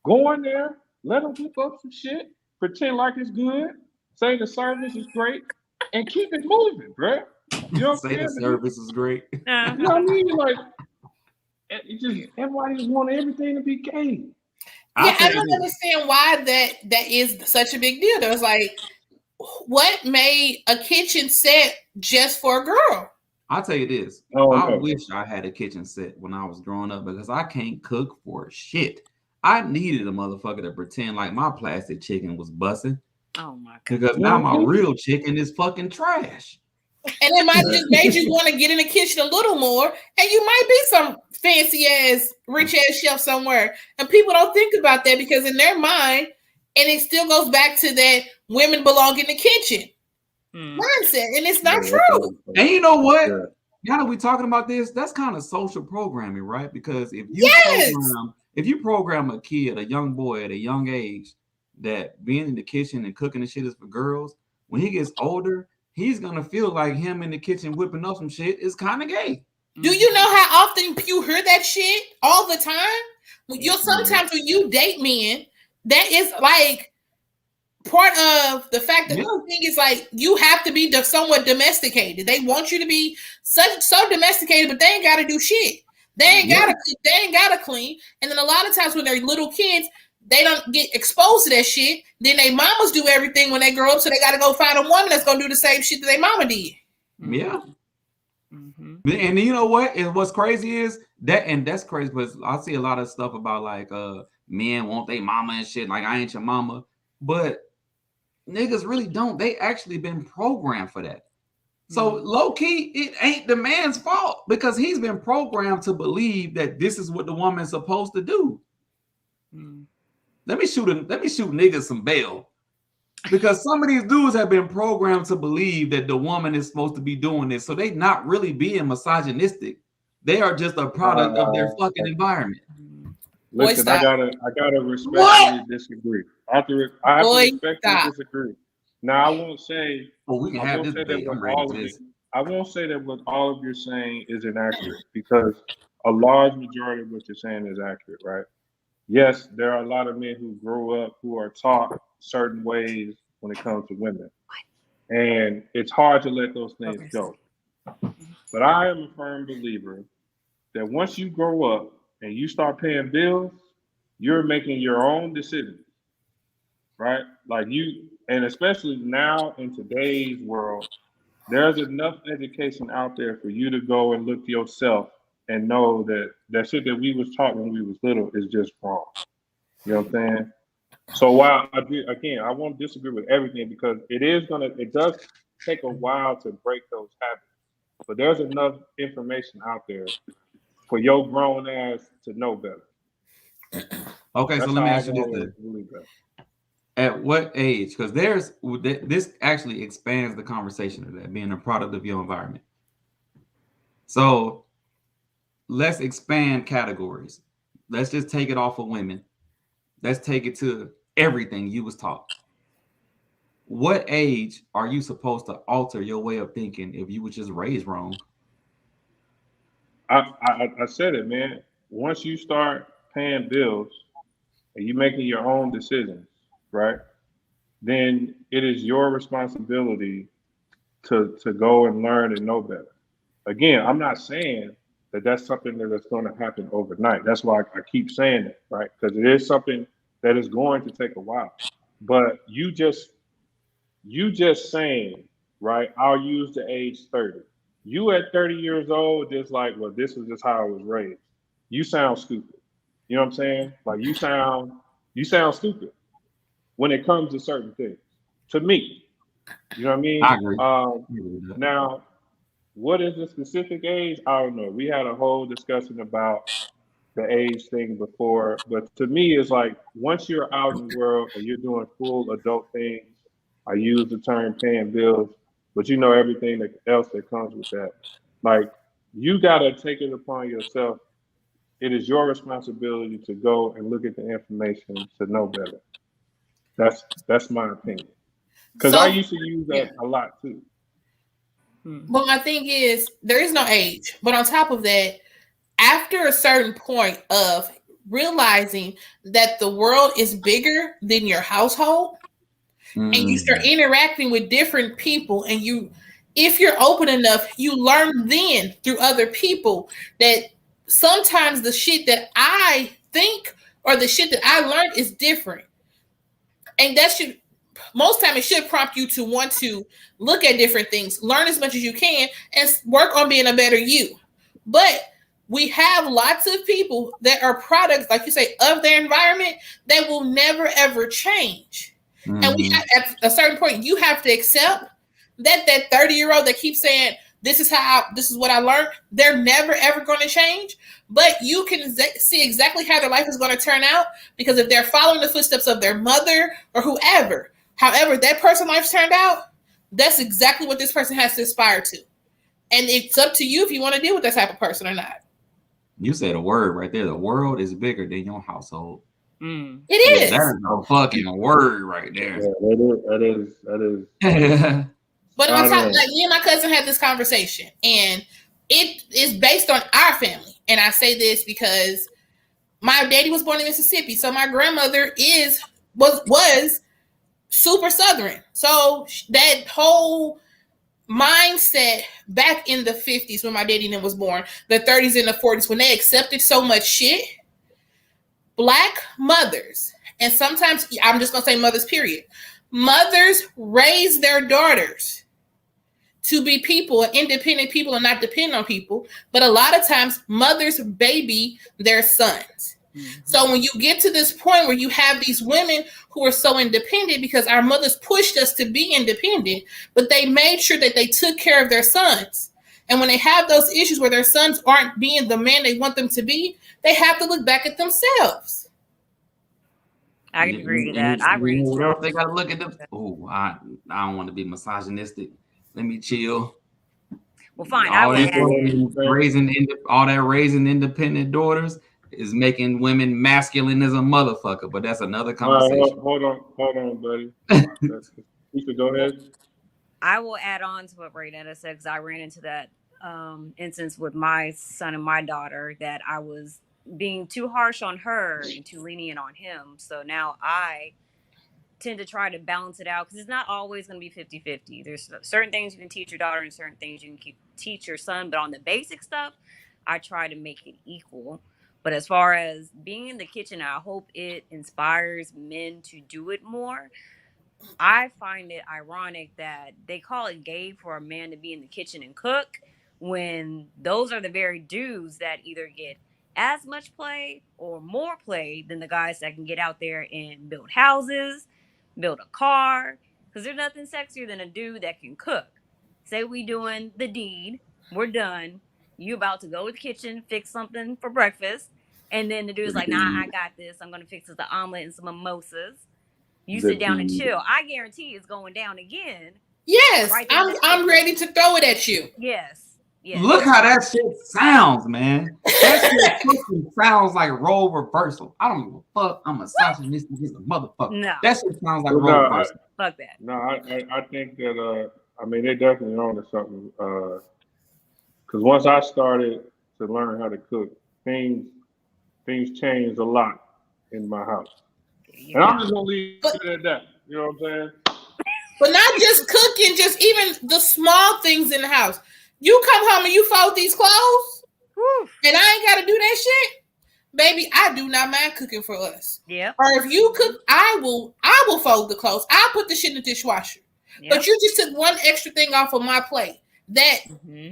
Go in there, let them whip up some shit, pretend like it's good, say the service is great, and keep it moving, bruh. You know what I'm Say saying? the service is great. You know what I mean? Like, it just everybody just want everything to be gay. Yeah, I'll I tell you don't this. understand why that is such a big deal. Though. It's like, what made a kitchen set just for a girl? I'll tell you this. Oh I no. wish I had a kitchen set when I was growing up because I can't cook for shit. I needed a motherfucker to pretend like my plastic chicken was busting Oh my god. because now my Mhm. real chicken is fucking trash. And it might just made you want to get in the kitchen a little more, and you might be some fancy ass, rich ass chef somewhere. And people don't think about that because in their mind, and it still goes back to that women belong in the kitchen mindset, and it's Yeah, not that's true. And you know what? Yeah. Now that we're talking about this, that's kind of social programming, right? Because Yes. if you program a kid, a young boy at a young age, that being in the kitchen and cooking the shit is for girls, when he gets older, he's gonna feel like him in the kitchen whipping up some shit is kind of gay. Do you know how often you hear that shit all the time? Yeah. Sometimes when you date men, that is like part of the fact that the thing is like you have to be somewhat domesticated. They want you to be so domesticated, but they ain't got to do shit. They ain't gotta clean. And then a lot of times when they're little kids, they don't get exposed to that shit. Then they mamas do everything when they grow up, so they got to go find a woman that's gonna do the same shit that their mama did. Yeah. And you know what? And what's crazy is that, and that's crazy because I see a lot of stuff about like men want their mama and shit. Like I ain't your mama, but niggas really don't. They actually been programmed for that. So low key, it ain't the man's fault because he's been programmed to believe that this is what the woman's supposed to do. Let me shoot niggas some bail. Because some of these dudes have been programmed to believe that the woman is supposed to be doing this. So they not really being misogynistic. They are just a product of their fucking environment. Listen, I gotta respectfully disagree. I have to respectfully disagree. Now I won't say we can have this debate. I'm ready for this. I won't say that what all of you're saying is inaccurate because a large majority of what you're saying is accurate, right? Yes, there are a lot of men who grow up who are taught certain ways when it comes to women. And it's hard to let those things go. But I am a firm believer that once you grow up and you start paying bills, you're making your own decisions, right? Like and especially now in today's world, there's enough education out there for you to go and look yourself and know that shit that we was taught when we was little is just wrong. You know what I'm saying? So while I won't disagree with everything because it does take a while to break those habits. But there's enough information out there for your grown ass to know better. Okay, so let me ask you this. At what age? Because this actually expands the conversation of that being a product of your environment. So let's expand categories. Let's just take it off of women. Let's take it to everything you was taught. What age are you supposed to alter your way of thinking if you were just raised wrong? I said it, man. Once you start paying bills and you making your own decisions, right? Then it is your responsibility to go and learn and know better. Again, I'm not saying that that's something that's going to happen overnight. That's why I keep saying it, right? Because it is something that is going to take a while. But you just saying, right? I'll use the age 30. You at 30 years old, just like, well, this is just how I was raised. You sound stupid. You know what I'm saying? Like you sound stupid when it comes to certain things. To me, you know what I mean? I agree. Now, what is the specific age? I don't know. We had a whole discussion about the age thing before, but to me, it's like once you're out in the world and you're doing full adult things, I use the term paying bills, but you know everything else that comes with that. Like you gotta take it upon yourself. It is your responsibility to go and look at the information to know better. That's my opinion. Because I used to use that a lot too. But my thing is, there is no age. But on top of that, after a certain point of realizing that the world is bigger than your household, and you start interacting with different people, and if you're open enough, you learn then through other people that sometimes the shit that I think or the shit that I learned is different. And that should, most time it should prompt you to want to look at different things, learn as much as you can, and work on being a better you. But we have lots of people that are products, like you say, of their environment that will never ever change. Mm-hmm. And we have, at a certain point, you have to accept that 30-year-old that keeps saying, this is what I learned, they're never ever going to change. But you can see exactly how their life is going to turn out, because if they're following the footsteps of their mother or whoever, however that person's life turned out, that's exactly what this person has to aspire to. And it's up to you if you want to deal with that type of person or not. You said a word right there. The world is bigger than your household. It is. That's a fucking word right there. Yeah, that is. But on top, like, me and my cousin had this conversation, and it is based on our family. And I say this because my daddy was born in Mississippi, so my grandmother was super Southern. So that whole mindset back in the 50s when my daddy then was born, the 30s and the 40s, when they accepted so much shit, Black mothers, and sometimes I'm just gonna say mothers, period. Mothers raise their daughters to be people, independent people, and not depend on people. But a lot of times mothers baby their sons. Mm-hmm. So when you get to this point where you have these women who are so independent because our mothers pushed us to be independent, but they made sure that they took care of their sons. And when they have those issues where their sons aren't being the man they want them to be, they have to look back at themselves. I can agree to that. They got to look at them. Oh, I don't want to be misogynistic. Let me chill. Well, fine. Raising independent daughters is making women masculine as a motherfucker, but that's another conversation. Hold on, buddy. You could go ahead. I will add on to what Raynetta said, because I ran into that instance with my son and my daughter, that I was being too harsh on her and too lenient on him. So now I tend to try to balance it out, because it's not always going to be 50-50. There's certain things you can teach your daughter and certain things you can teach your son, but on the basic stuff, I try to make it equal. But as far as being in the kitchen, I hope it inspires men to do it more. I find it ironic that they call it gay for a man to be in the kitchen and cook, when those are the very dudes that either get as much play or more play than the guys that can get out there and build houses, build a car, because there's nothing sexier than a dude that can cook. Say we doing the deed, we're done, you about to go to the kitchen, fix something for breakfast, and then the dude's like, nah, I got this, I'm gonna fix us the omelet and some mimosas. You sit down and chill. I guarantee it's going down again. Yes, right, I'm ready to throw it at you. Yes. Look how that shit sounds, man. That shit sounds like role reversal. I don't give a fuck. I'm a misogynistic as a motherfucker. No. That shit sounds like role reversal. Fuck that. No, I think that they definitely on to something. Because once I started to learn how to cook, things changed a lot in my house. Yeah. And I'm just gonna leave it at that. You know what I'm saying? But not just cooking, just even the small things in the house. You come home and you fold these clothes, and I ain't got to do that shit, baby. I do not mind cooking for us. Yeah. Or if you cook, I will fold the clothes. I'll put the shit in the dishwasher. Yep. But you just took one extra thing off of my plate that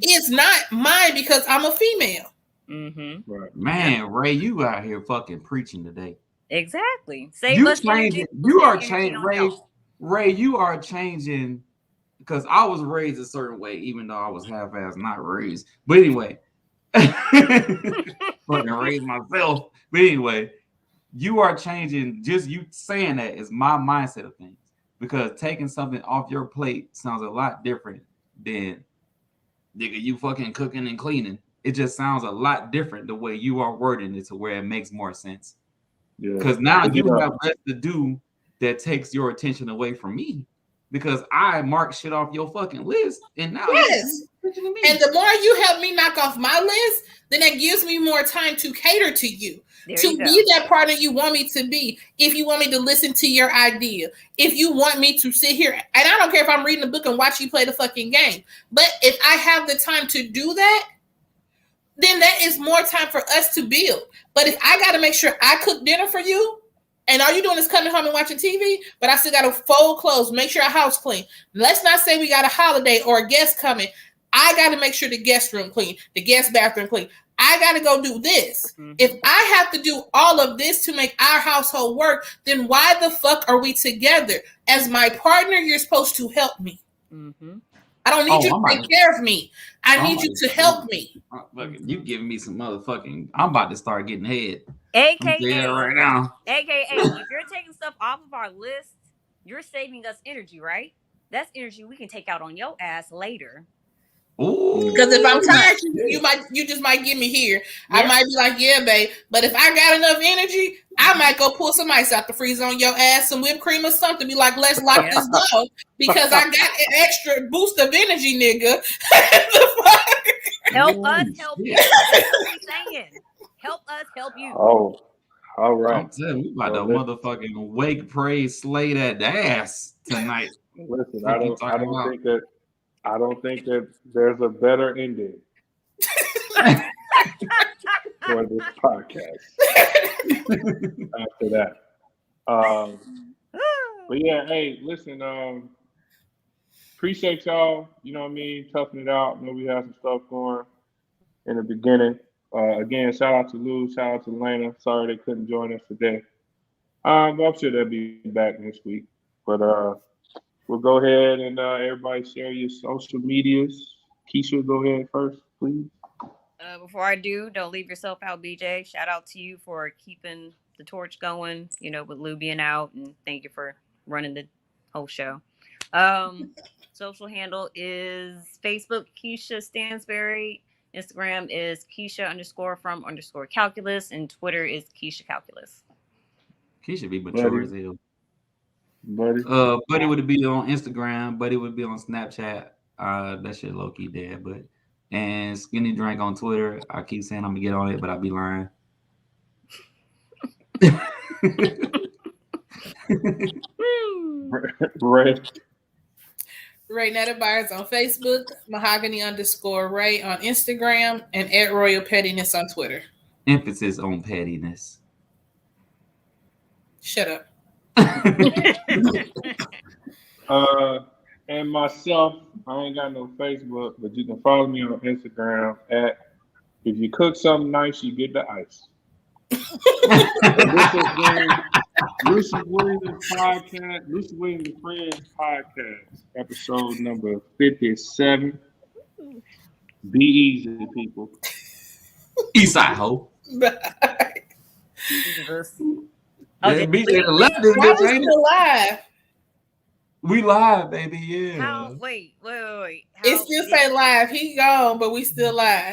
is not mine because I'm a female. Mm-hmm. Right. Man, Ray, you out here fucking preaching today. Exactly. Ray, you are changing. Because I was raised a certain way, even though I was half-assed not raised. But anyway, fucking raised myself. But anyway, you are changing. Just you saying that is my mindset of things. Because taking something off your plate sounds a lot different than, nigga, you fucking cooking and cleaning. It just sounds a lot different the way you are wording it to where it makes more sense. Because now you have less to do that takes your attention away from me. Because I mark shit off your fucking list, and now yes. And the more you help me knock off my list, then that gives me more time to cater to you, to be that partner you want me to be. If you want me to listen to your idea, if you want me to sit here, and I don't care if I'm reading a book and watch you play the fucking game, but if I have the time to do that, then that is more time for us to build. But if I got to make sure I cook dinner for you, and all you doing is coming home and watching TV, but I still got to fold clothes, make sure our house clean. Let's not say we got a holiday or a guest coming. I got to make sure the guest room clean, the guest bathroom clean. I got to go do this. Mm-hmm. If I have to do all of this to make our household work, then why the fuck are we together? As my partner, you're supposed to help me. Mm-hmm. I don't need you to take care of me. I need you to help me. You giving me some motherfucking... I'm about to start getting head. AKA right now. AKA, if you're taking stuff off of our list, you're saving us energy, right? That's energy we can take out on your ass later. Because if I'm tired, you just might get me here. Yeah. I might be like, yeah, babe. But if I got enough energy, I might go pull some ice out the freezer on your ass, some whipped cream or something. Be like, let's lock this down because I got an extra boost of energy, nigga. Help us, help you. That's what we're saying. Help us, help you. Oh, all right. I'm telling you, about to motherfucking wake, praise, slay that ass tonight. Listen, I don't think that there's a better ending for this podcast after that. But yeah, hey, listen, appreciate y'all, you know what I mean, toughing it out. I know we had some stuff going in the beginning. Again, shout out to Lou, shout out to Lena. Sorry they couldn't join us today. But I'm sure they'll be back next week. But we'll go ahead and everybody share your social medias. Keisha, go ahead first, please. Before I do, don't leave yourself out, BJ. Shout out to you for keeping the torch going, with Lou being out, and thank you for running the whole show. Social handle is Facebook, Keisha Stansberry. Instagram is Keisha_from_calculus, and Twitter is Keisha Calculus. Keisha be mature as hell. Buddy would be on Instagram. Buddy would be on Snapchat. That shit low key dead. And Skinny Drink on Twitter. I keep saying I'm gonna get on it, but I be lying. Ray Netterbyers on Facebook, Mahogany_Ray on Instagram, and @Royal Pettiness on Twitter. Emphasis on pettiness. Shut up. And myself, I ain't got no Facebook, but you can follow me on Instagram at if you cook something nice, you get the ice. This has been Lucious Williams podcast, Lucious Williams and Friends podcast, episode number 57. Be easy, people. Eastside ho. Bye. Okay, BJ left this bitch, ain't it? Live. We live, baby. Yeah. How? Wait. How It still say live. He gone, but we still live.